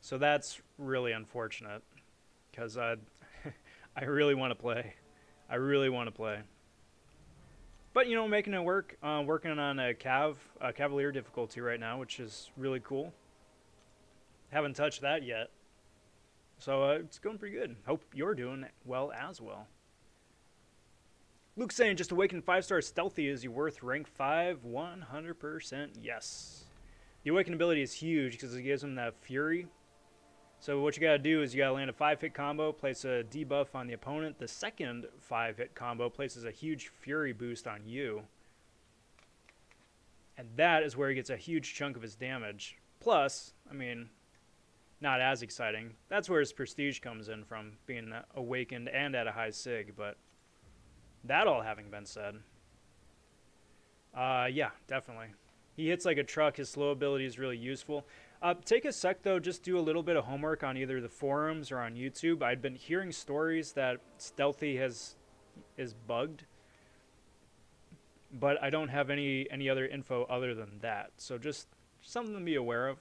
So that's really unfortunate because I really want to play. I really want to play. But, you know, making it work. Working on a Cavalier difficulty right now, which is really cool. Haven't touched that yet. So it's going pretty good. Hope you're doing well as well. Luke saying, just Awakened 5-star Stealthy is you worth rank 5? 100% yes. The Awakened ability is huge because it gives him that Fury. So what you got to do is you got to land a 5-hit combo, place a debuff on the opponent. The second 5-hit combo places a huge Fury boost on you. And that is where he gets a huge chunk of his damage. Plus, I mean, not as exciting. That's where his prestige comes in from, being awakened and at a high sig, but that all having been said, yeah, definitely. He hits like a truck. His slow ability is really useful. Take a sec, though, just do a little bit of homework on either the forums or on YouTube. I'd been hearing stories that Stealthy is bugged, but I don't have any other info other than that. So just something to be aware of.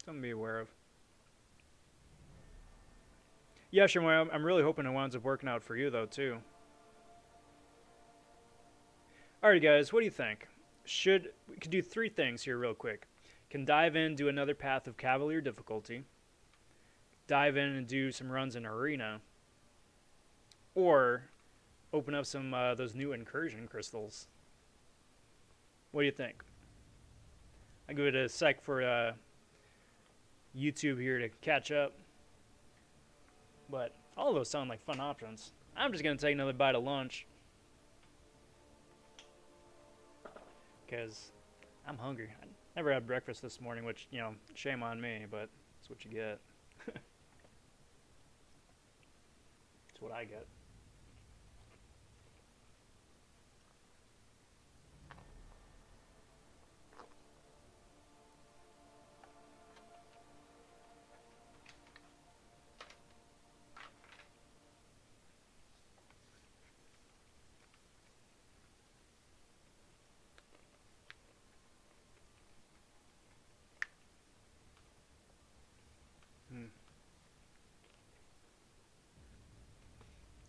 Something to be aware of. Yeah, sure. I'm really hoping it winds up working out for you, though, too. Alright, guys, what do you think? We could do 3 things here real quick. Can dive in, do another path of Cavalier difficulty. Dive in and do some runs in Arena. Or open up some those new Incursion crystals. What do you think? I'll give it a sec for YouTube here to catch up. But all of those sound like fun options. I'm just going to take another bite of lunch. Because I'm hungry. I never had breakfast this morning, which, you know, shame on me, but that's what you get. That's what I get.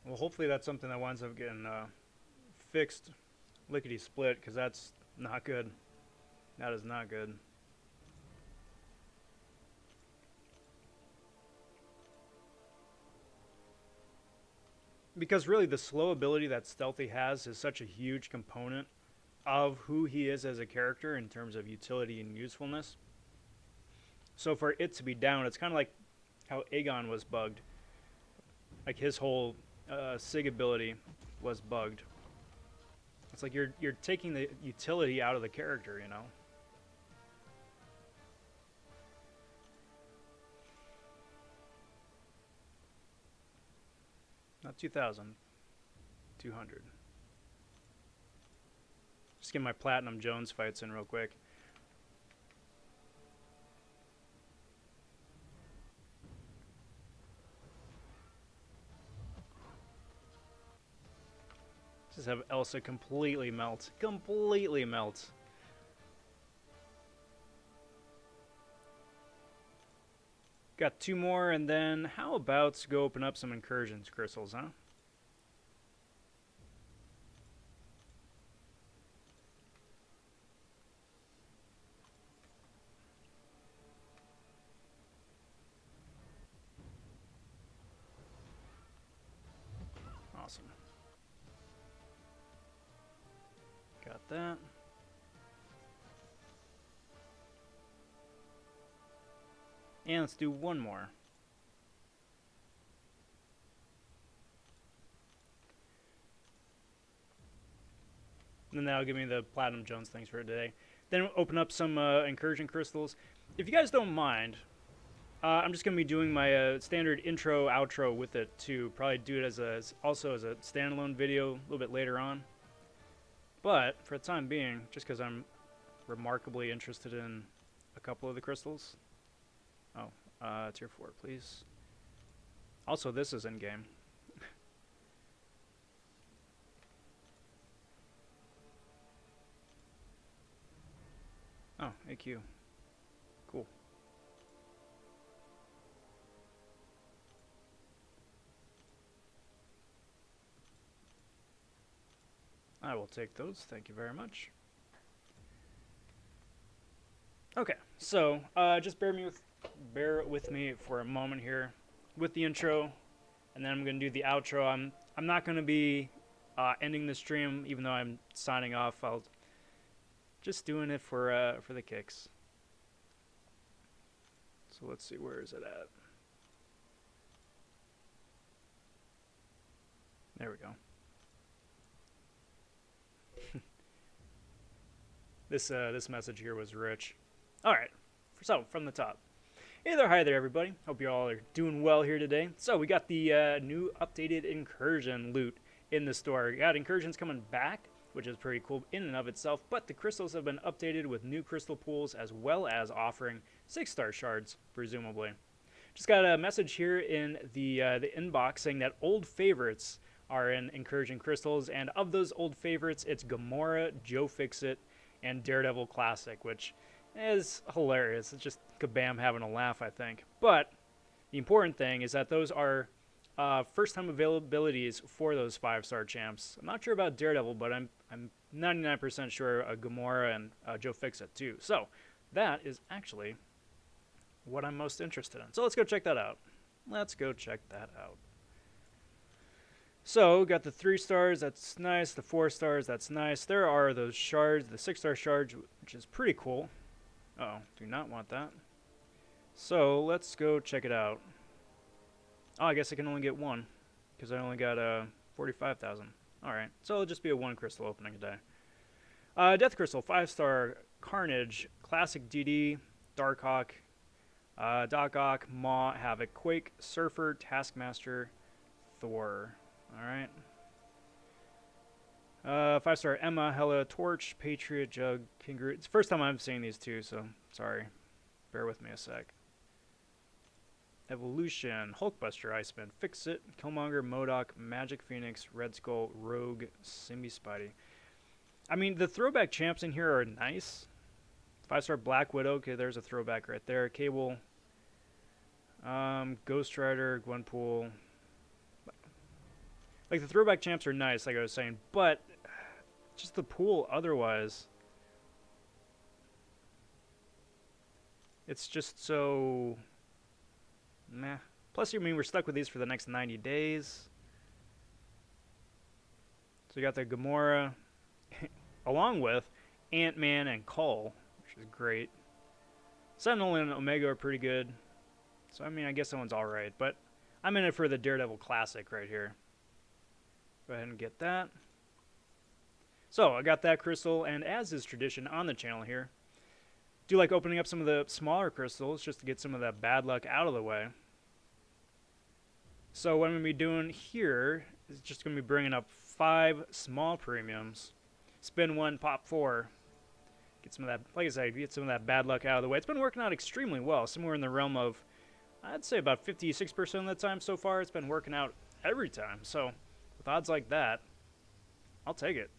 Well, hopefully that's something that winds up getting fixed lickety split, because that's not good. That is not good. Because really the slow ability that Stealthy has is such a huge component of who he is as a character in terms of utility and usefulness. So for it to be down, it's kind of like how Aegon was bugged. Like his whole sig ability was bugged. It's like you're taking the utility out of the character, you know. Not 2,000. 200. Just get my Platinum Jones fights in real quick. Just have Elsa completely melt. Completely melt. Got 2 more, and then how about to go open up some Incursions crystals, huh? Awesome. Got that. And let's do 1 more. And then that'll give me the Platinum Jones things for today. Then we'll open up some Incursion crystals. If you guys don't mind, I'm just going to be doing my standard intro, outro with it too. Probably do it also as a standalone video a little bit later on. But for the time being, just because I'm remarkably interested in a couple of the crystals. Oh, tier 4, please. Also, this is in-game. Oh, AQ. Cool. I will take those. Thank you very much. Okay, so just bear with me for a moment here with the intro, and then I'm going to do the outro. I'm not going to be ending the stream, even though I'm signing off. I'll just doing it for the kicks. So let's see, where is it at? There we go. This message here was rich. All right, so from the top. Hey there, hi there, everybody. Hope you all are doing well here today. So we got the new updated Incursion loot in the store. We got Incursions coming back, which is pretty cool in and of itself, but the crystals have been updated with new crystal pools as well as offering 6-star shards, presumably. Just got a message here in the inbox saying that old favorites are in Incursion crystals, and of those old favorites, it's Gamora, Joe Fixit, and Daredevil Classic, which is hilarious. It's just Kabam having a laugh, I think. But the important thing is that those are first-time availabilities for those 5-star champs. I'm not sure about Daredevil, but I'm 99% sure Gamora and Joe Fixit too. So that is actually what I'm most interested in. So let's go check that out. Let's go check that out. So got the 3 stars, that's nice. The 4 stars, that's nice. There are those shards, the 6-star shards, which is pretty cool. Uh-oh, do not want that. So let's go check it out. Oh, I guess I can only get one because I only got 45,000. All right, so it'll just be a 1 crystal opening a day. Death Crystal, 5-star Carnage, Classic DD, Darkhawk, Doc Ock, Maw, Havoc, Quake, Surfer, Taskmaster, Thor. All right. 5-star Emma, Hela, Torch, Patriot, Jug, King Groot. It's the first time I'm seeing these two, so sorry. Bear with me a sec. Evolution, Hulkbuster, Iceman, Fixit, Killmonger, MODOK, Magic Phoenix, Red Skull, Rogue, Simbi Spidey. I mean, the throwback champs in here are nice. 5-star Black Widow, okay, there's a throwback right there. Cable, Ghost Rider, Gwenpool. Like, the throwback champs are nice, like I was saying, but just the pool otherwise, it's just so meh. Plus, I mean, we're stuck with these for the next 90 days. So you got the Gamora, along with Ant-Man and Cull, which is great. Sentinel and Omega are pretty good. So, I mean, I guess that one's alright, but I'm in it for the Daredevil Classic right here. Go ahead and get that. So, I got that crystal, and as is tradition on the channel here, do like opening up some of the smaller crystals just to get some of that bad luck out of the way. So what I'm going to be doing here is just going to be bringing up 5 small premiums. Spin 1, pop 4. Get some of that, like I said, get some of that bad luck out of the way. It's been working out extremely well, somewhere in the realm of, I'd say about 56% of the time so far. It's been working out every time. So with odds like that, I'll take it.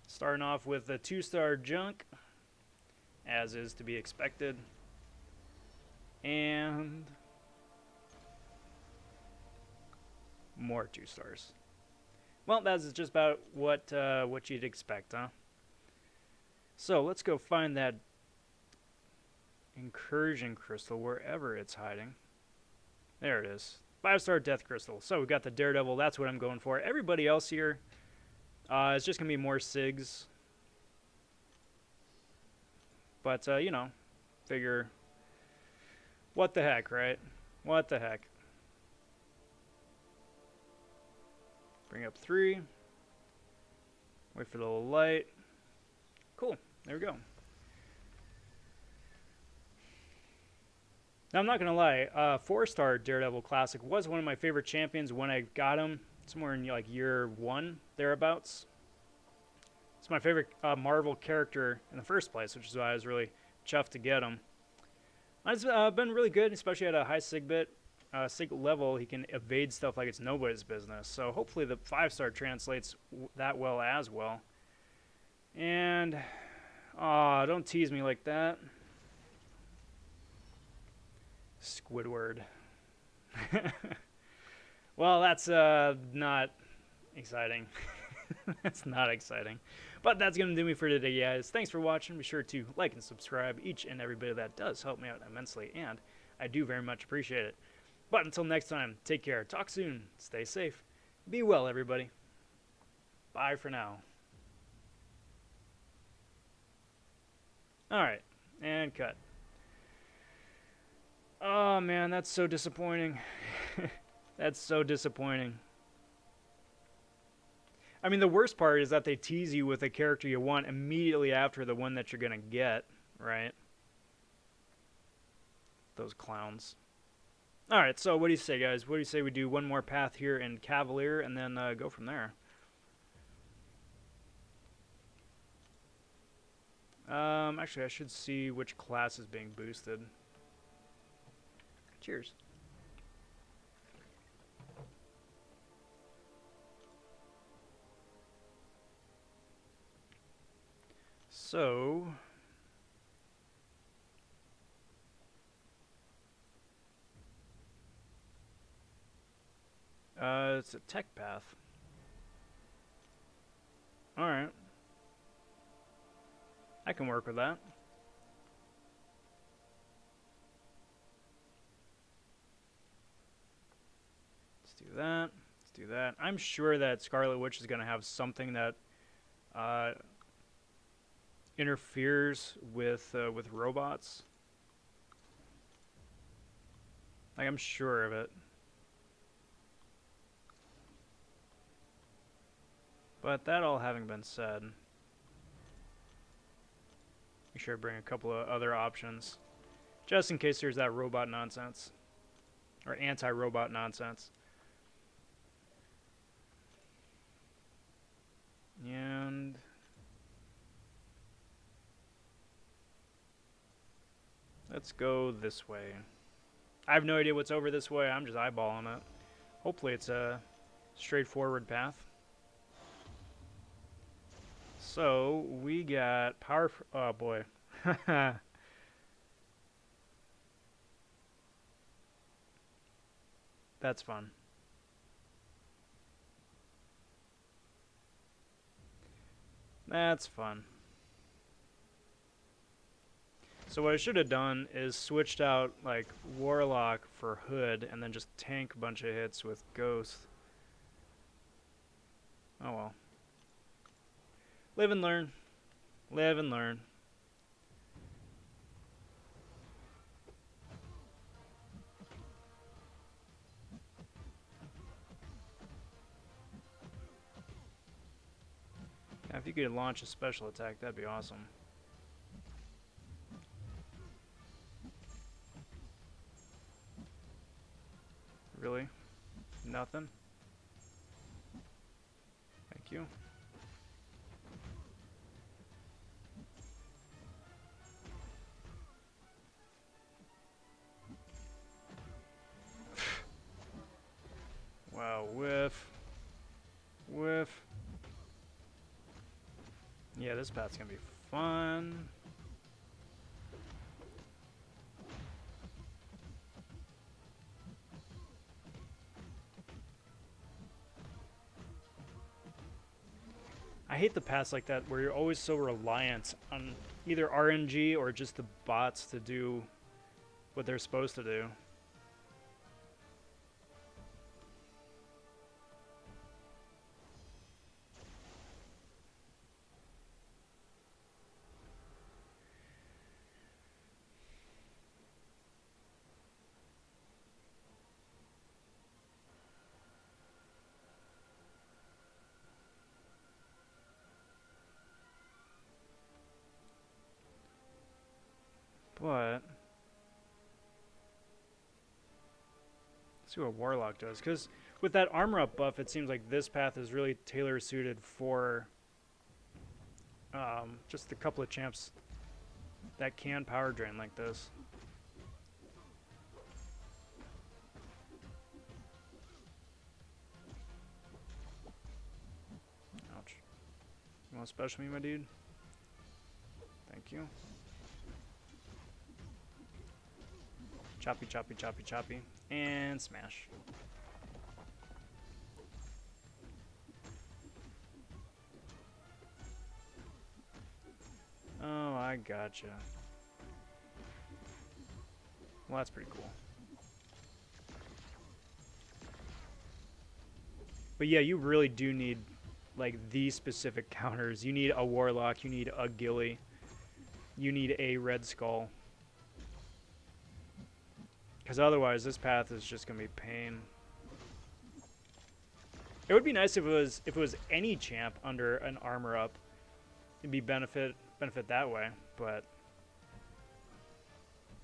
Starting off with the 2-star junk, as is to be expected. And more 2 stars. Well, that's just about what you'd expect, huh? So let's go find that Incursion crystal wherever it's hiding. There it is. 5-star Death Crystal. So we got the Daredevil. That's what I'm going for. Everybody else here, it's just going to be more SIGs. But, you know, figure, what the heck, right? What the heck? Bring up 3. Wait for the little light. Cool. There we go. Now, I'm not going to lie. 4-star Daredevil Classic was one of my favorite champions when I got him. Somewhere in like year 1, thereabouts. It's my favorite Marvel character in the first place, which is why I was really chuffed to get him. He's been really good, especially at a high sig level. He can evade stuff like it's nobody's business. So hopefully the 5-star translates that well as well. And, aw, don't tease me like that. Squidward. Well, that's not exciting. That's not exciting. But that's going to do me for today, guys. Thanks for watching. Be sure to like and subscribe. Each and every bit of that does help me out immensely, and I do very much appreciate it. But until next time, take care. Talk soon. Stay safe. Be well, everybody. Bye for now. Alright, and cut. Oh, man, that's so disappointing. That's so disappointing. I mean, the worst part is that they tease you with a character you want immediately after the one that you're going to get, right? Those clowns. Alright, so what do you say, guys? What do you say we do one more path here in Cavalier and then go from there? Actually, I should see which class is being boosted. Cheers. So... it's a tech path. Alright. I can work with that. Let's do that. Let's do that. I'm sure that Scarlet Witch is going to have something that interferes with robots. Like, I'm sure of it. But that all having been said, make sure I bring a couple of other options, just in case there's that robot nonsense, or anti-robot nonsense. And let's go this way. I have no idea what's over this way. I'm just eyeballing it. Hopefully it's a straightforward path. So we got power. Oh boy. That's fun. That's fun. So what I should have done is switched out like Warlock for Hood and then just tank a bunch of hits with Ghost. Oh well. Live and learn. Live and learn. Now, if you could launch a special attack, that'd be awesome. Really? Nothing? Thank you. Wow, whiff. Whiff. Yeah, this path's gonna be fun. I hate the paths like that where you're always so reliant on either RNG or just the bots to do what they're supposed to do. But let's see what Warlock does, because with that armor up buff, it seems like this path is really tailor suited for just a couple of champs that can power drain like this. Ouch. You want to special me, my dude? Thank you. Choppy, choppy, choppy, choppy. And smash. Oh, I gotcha. Well, that's pretty cool. But yeah, you really do need, like, these specific counters. You need a Warlock, you need a Ghillie, you need a Red Skull. Because otherwise, this path is just going to be pain. It would be nice if it was any champ under an armor up. It'd be benefit that way, but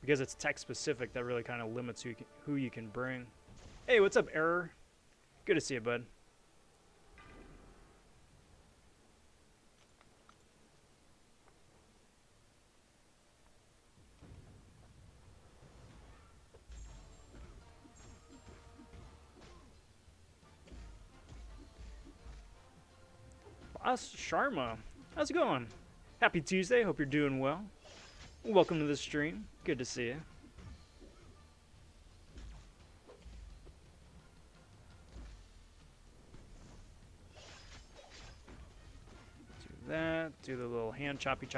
because it's tech specific, that really kind of limits who you can bring. Hey, what's up, Error? Good to see you, bud. Boss Sharma, how's it going? Happy Tuesday, hope you're doing well. Welcome to the stream, good to see you. Do that, do the little hand choppy,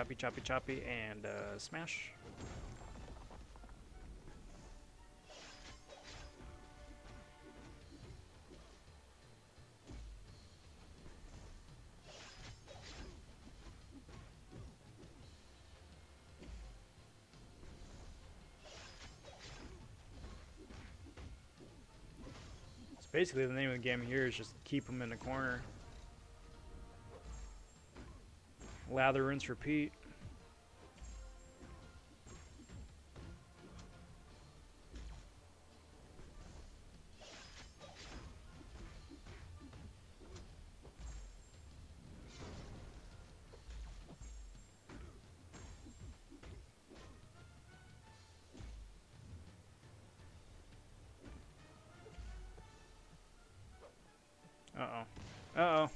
and smash. Basically, the name of the game here is just keep them in the corner. Lather, rinse, repeat. Uh-oh. Uh-oh.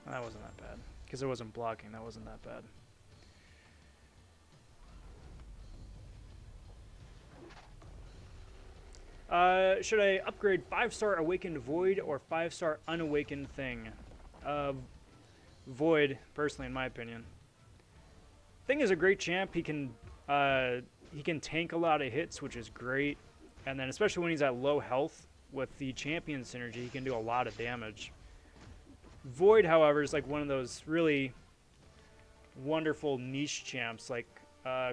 That wasn't that bad. Because it wasn't blocking, that wasn't that bad. Should I upgrade 5-star Awakened Void or 5-star Unawakened Thing? Void, personally, in my opinion. Thing is a great champ. He can tank a lot of hits, which is great. And then especially when he's at low health, with the champion synergy, he can do a lot of damage. Void, however, is like one of those really wonderful niche champs like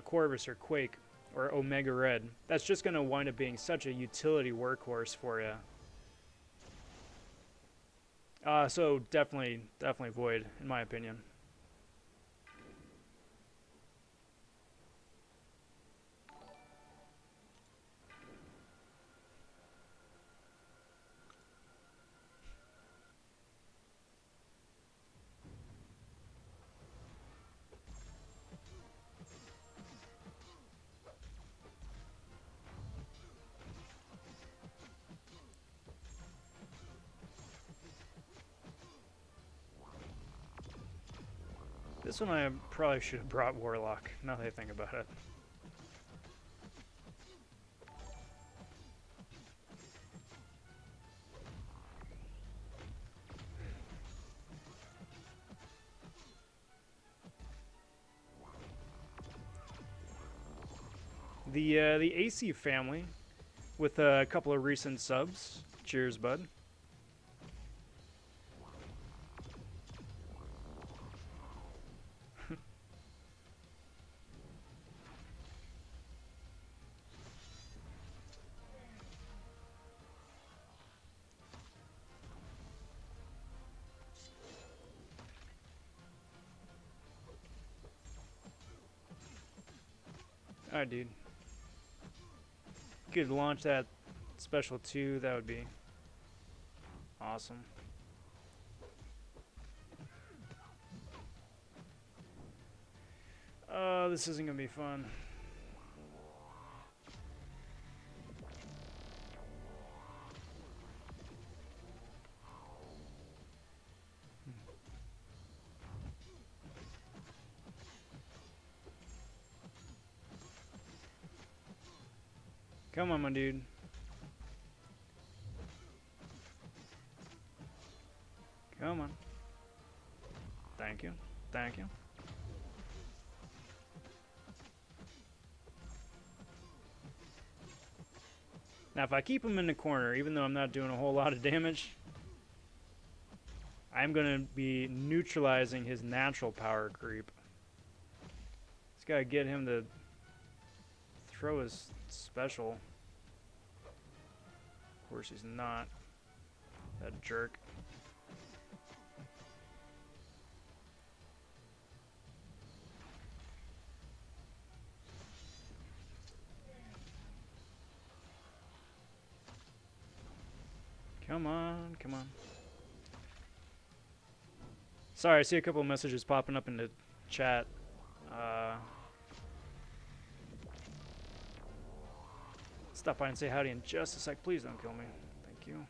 Corvus or Quake or Omega Red. That's just going to wind up being such a utility workhorse for you. So definitely Void, in my opinion. This one I probably should have brought Warlock, now that I think about it. The AC family, with a couple of recent subs. Cheers, bud. Alright, dude. Could launch that special 2, that would be awesome. Oh, this isn't gonna be fun. Come on, my dude. Come on. Thank you. Thank you. Now, if I keep him in the corner, even though I'm not doing a whole lot of damage, I'm going to be neutralizing his natural power creep. Just got to get him to throw his special. Of course he's not. That jerk. Come on, come on. Sorry, I see a couple of messages popping up in the chat. Stop by and say howdy in just a sec. Please don't kill me. Thank you.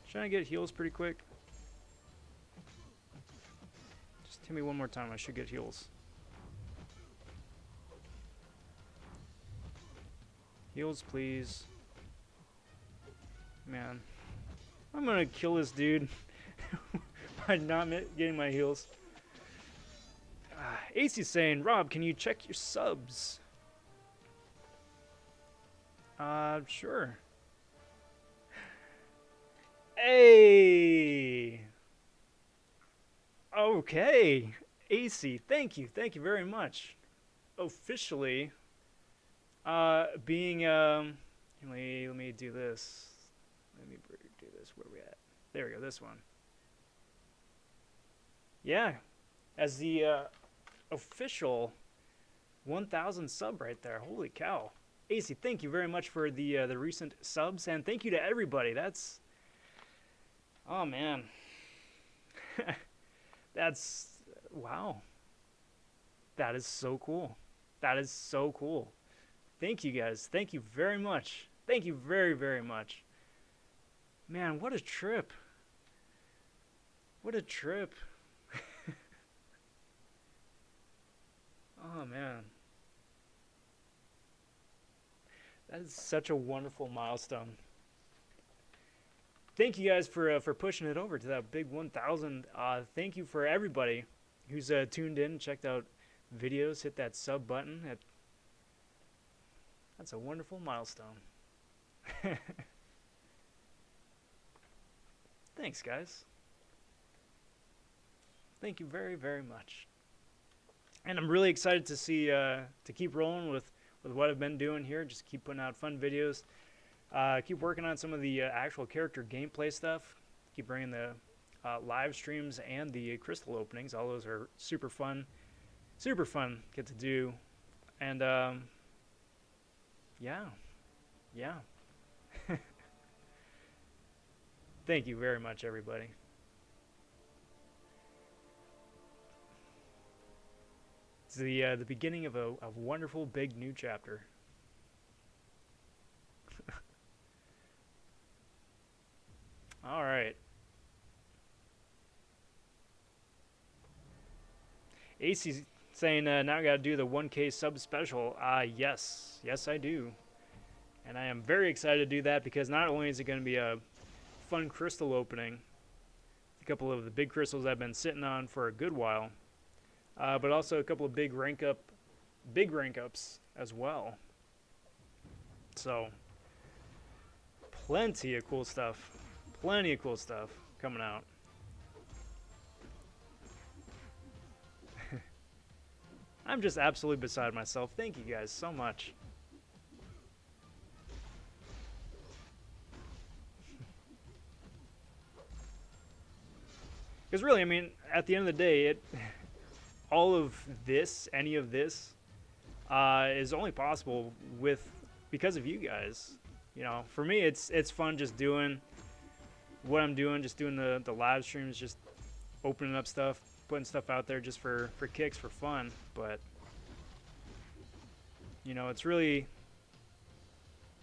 Trying to get heals pretty quick. Just hit me one more time. I should get heals. Heals, please. Man. I'm gonna kill this dude by not getting my heals. AC's saying, Rob, can you check your subs? Sure. Hey! Okay. AC, thank you. Thank you very much. Officially, being, let me do this. Let me do this. Where are we at? There we go, this one. Yeah. As the, official 1,000 sub right there. Holy cow. AC, thank you very much for the recent subs, and thank you to everybody. That's, oh man, that's, wow. That is so cool. That is so cool. Thank you guys. Thank you very much. Thank you very, very much. Man, what a trip. What a trip. Oh man. That is such a wonderful milestone. Thank you guys for pushing it over to that big 1,000. Thank you for everybody who's tuned in, checked out videos, hit that sub button. That's a wonderful milestone. Thanks, guys. Thank you very, very much. And I'm really excited to see to keep rolling with what I've been doing here. Just keep putting out fun videos. Keep working on some of the actual character gameplay stuff. Keep bringing the live streams and the crystal openings. All those are super fun. Super fun get to do. And yeah. Thank you very much, everybody. It's the beginning of a wonderful big new chapter. All right. AC's saying now I got to do the 1K sub special. Yes, I do. And I am very excited to do that because not only is it going to be a fun crystal opening, a couple of the big crystals I've been sitting on for a good while, but also a couple of big rank ups as well. So plenty of cool stuff coming out. I'm just absolutely beside myself. Thank you guys so much. Because really, I mean, at the end of the day, all of this, any of this, is only possible because of you guys. You know, for me, it's fun just doing what I'm doing, just doing the live streams, just opening up stuff, putting stuff out there just for kicks, for fun. But you know, it's really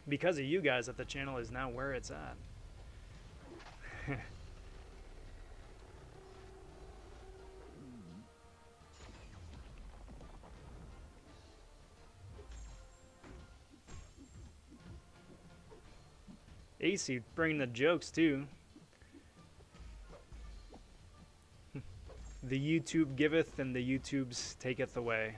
because of you guys that the channel is now where it's at. AC bringing the jokes too. The YouTube giveth and the YouTubes taketh away.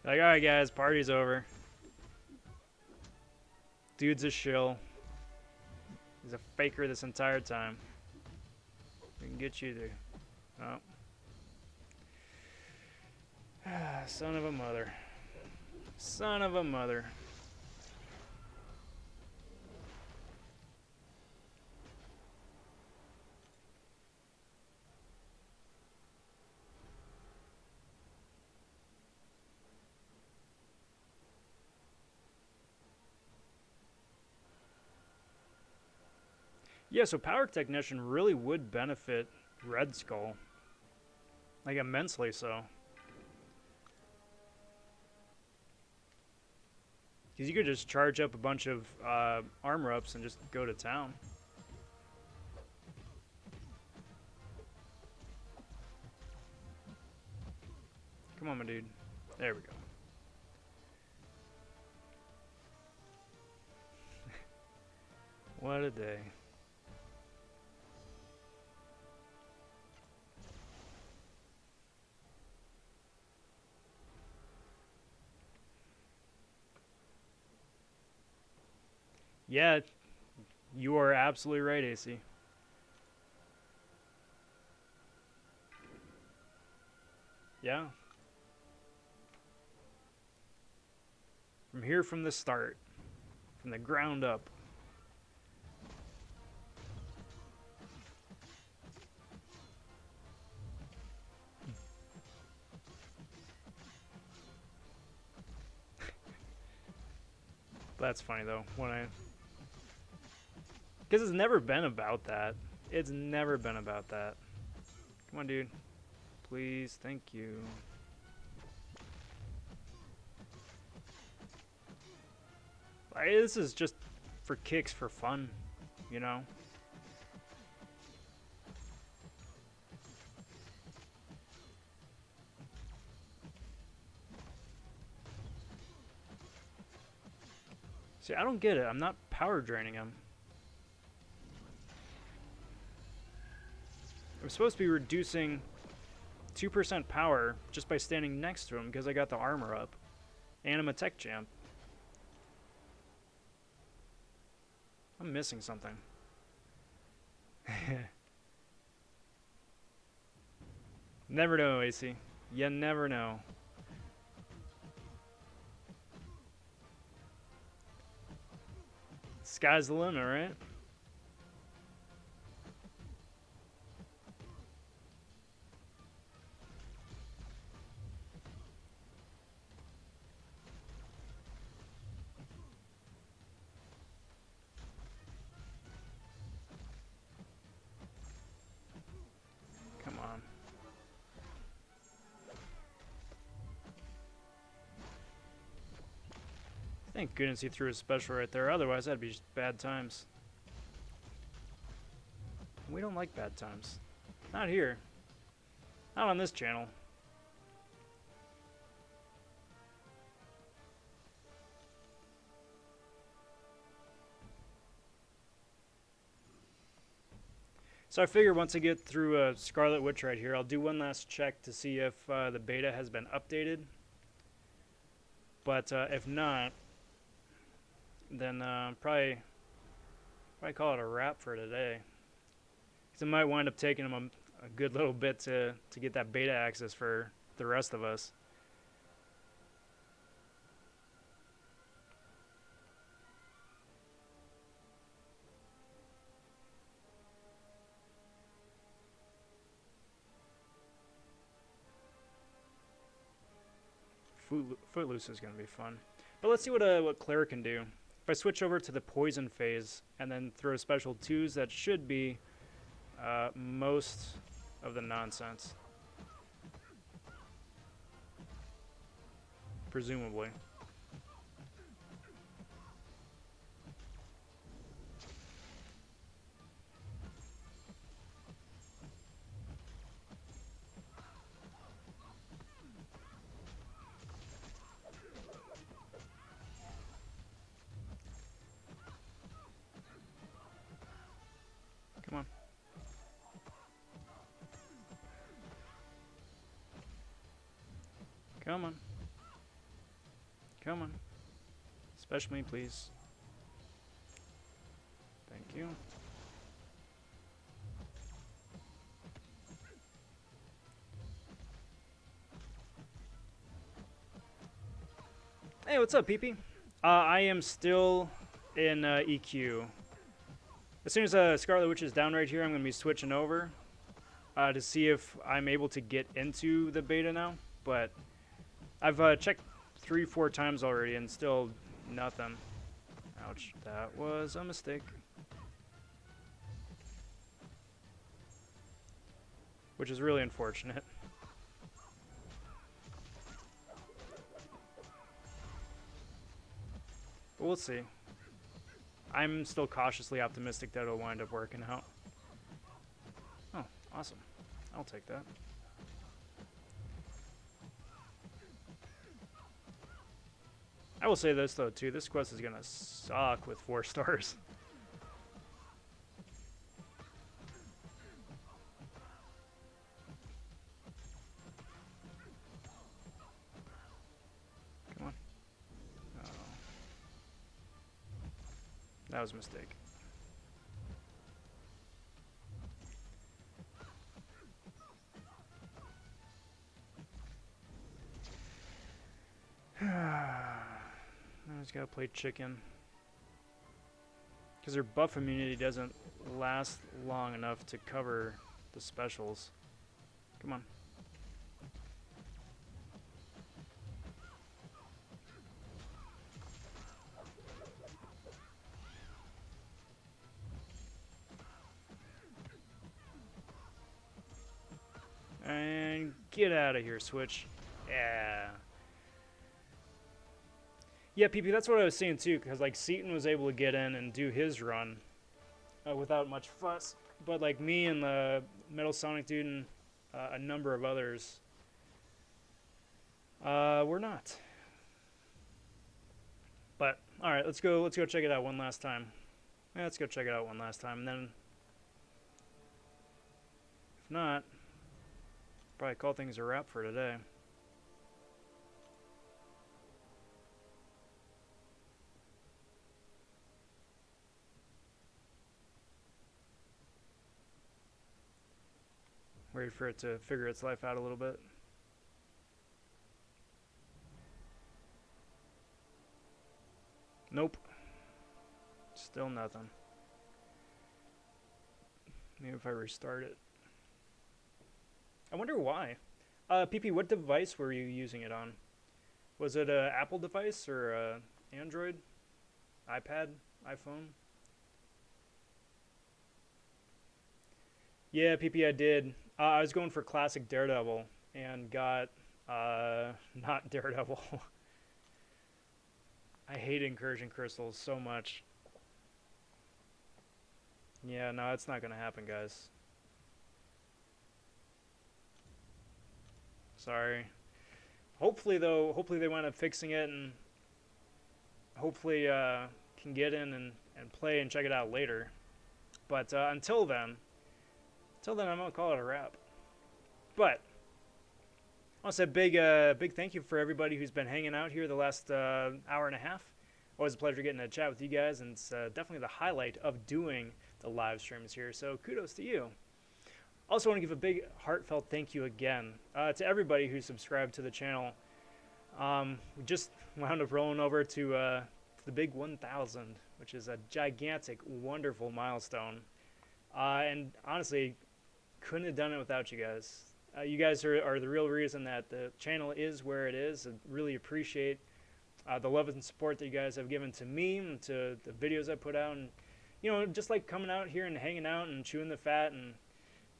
Like, alright guys, party's over. Dude's a shill. He's a faker this entire time. We can get you there. Oh. Son of a mother. Son of a mother. Yeah, so Power Technician really would benefit Red Skull. Like, immensely so. Because you could just charge up a bunch of armor ups and just go to town. Come on, my dude. There we go. What a day. Yeah, you are absolutely right, AC. Yeah. From here, from the start. From the ground up. That's funny, though. Because it's never been about that. It's never been about that. Come on, dude. Please, thank you. This is just for kicks, for fun, you know? See, I don't get it. I'm not power draining him. I'm supposed to be reducing 2% power just by standing next to him because I got the armor up. And I'm a tech champ. I'm missing something. Never know, AC. You never know. Sky's the limit, right? Come on. Thank goodness he threw a special right there. Otherwise, that'd be just bad times. We don't like bad times. Not here. Not on this channel. So I figure once I get through Scarlet Witch right here, I'll do one last check to see if the beta has been updated. But if not, then probably call it a wrap for today. Because it might wind up taking them a good little bit to get that beta access for the rest of us. Footloose is going to be fun. But let's see what Claire can do. If I switch over to the poison phase and then throw special 2s, that should be most of the nonsense. Presumably. Come on. Come on. Come on. Special me, please. Thank you. Hey, what's up, PP? I am still in EQ. As soon as Scarlet Witch is down right here, I'm going to be switching over to see if I'm able to get into the beta now. But I've checked 3-4 times already and still nothing. Ouch, that was a mistake. which is really unfortunate. But we'll see. I'm still cautiously optimistic that it'll wind up working out. Oh, awesome. I'll take that. I will say this, though, too. This quest is going to suck with 4 stars. Come on. Oh. That was a mistake. I just gotta play chicken. Because their buff immunity doesn't last long enough to cover the specials. Come on. And get out of here, Switch. Yeah. Yeah, PP, that's what I was saying too, because like Seaton was able to get in and do his run without much fuss, but like me and the Metal Sonic dude and a number of others, we're not. But all right, let's go check it out one last time. Yeah, let's go check it out one last time, and then if not, probably call things a wrap for today. Wait for it to figure its life out a little bit. Nope. Still nothing. Maybe if I restart it. I wonder why. PP, what device were you using it on? Was it an Apple device or Android? iPad? iPhone? Yeah, PP, I did. I was going for classic Daredevil and got not Daredevil. I hate Incursion crystals so much. Yeah, no, it's not gonna happen, guys. Sorry. Hopefully, though, hopefully they wind up fixing it and hopefully can get in and play and check it out later. But until then, I'm gonna call it a wrap. But I want to say big thank you for everybody who's been hanging out here the last hour and a half. Always a pleasure getting to chat with you guys, and it's definitely the highlight of doing the live streams here. So kudos to you. Also want to give a big heartfelt thank you again to everybody who subscribed to the channel. We just wound up rolling over to the big 1,000, which is a gigantic, wonderful milestone. And honestly, couldn't have done it without you guys. You guys are the real reason that the channel is where it is. I really appreciate the love and support that you guys have given to me and to the videos I put out. And, you know, just like coming out here and hanging out and chewing the fat and,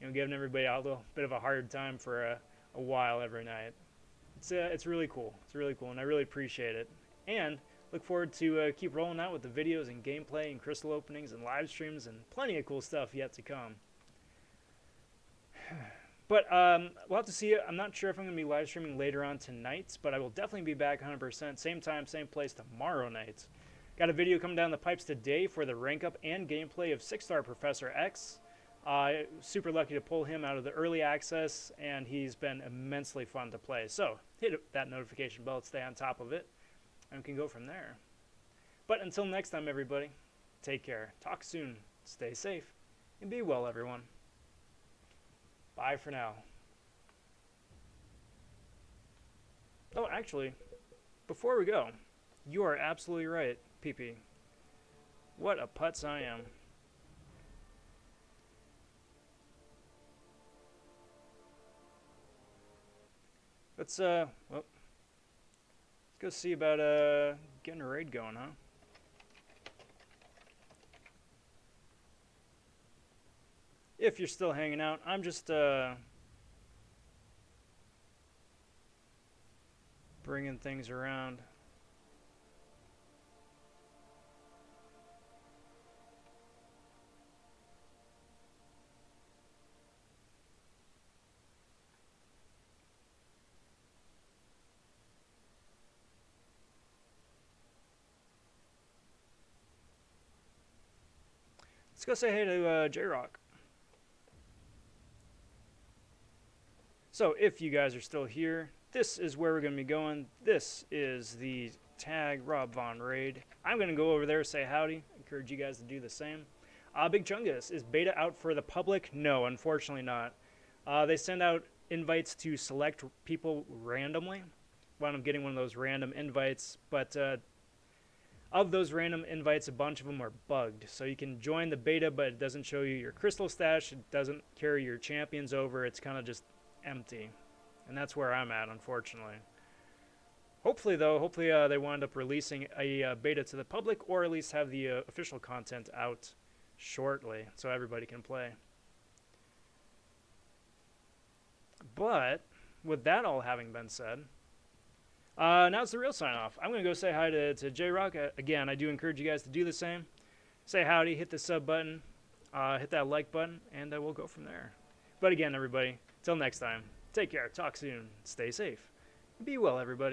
you know, giving everybody a little bit of a hard time for a while every night. It's really cool. It's really cool, and I really appreciate it. And look forward to keep rolling out with the videos and gameplay and crystal openings and live streams and plenty of cool stuff yet to come. But we'll have to see. I'm not sure if I'm going to be live streaming later on tonight, but I will definitely be back 100%. Same time, same place tomorrow night. Got a video coming down the pipes today for the rank up and gameplay of 6-star Professor X. Super lucky to pull him out of the early access, and he's been immensely fun to play. So hit that notification bell to stay on top of it, and we can go from there. But until next time, everybody, take care. Talk soon. Stay safe, and be well, everyone. Bye for now. Oh, actually, before we go, you are absolutely right, PP. What a putz I am. Let's go see about getting a raid going, huh? If you're still hanging out, I'm just bringing things around. Let's go say hey to J-Rock. So if you guys are still here, this is where we're going to be going. This is the tag Rob Von raid. I'm going to go over there, say howdy. Encourage you guys to do the same. Big Chungus, is beta out for the public? No, unfortunately not. They send out invites to select people randomly. Wound up getting one of those random invites, but of those random invites, a bunch of them are bugged. So you can join the beta, but it doesn't show you your crystal stash. It doesn't carry your champions over. It's kind of just empty. And that's where I'm at, unfortunately. Hopefully, though, they wind up releasing a beta to the public, or at least have the official content out shortly so everybody can play. But with that all having been said, now it's the real sign-off. I'm going to go say hi to J-Rock. Again, I do encourage you guys to do the same. Say howdy, hit the sub button, hit that like button, and we'll go from there. But again, everybody, till next time, take care, talk soon, stay safe, be well, everybody.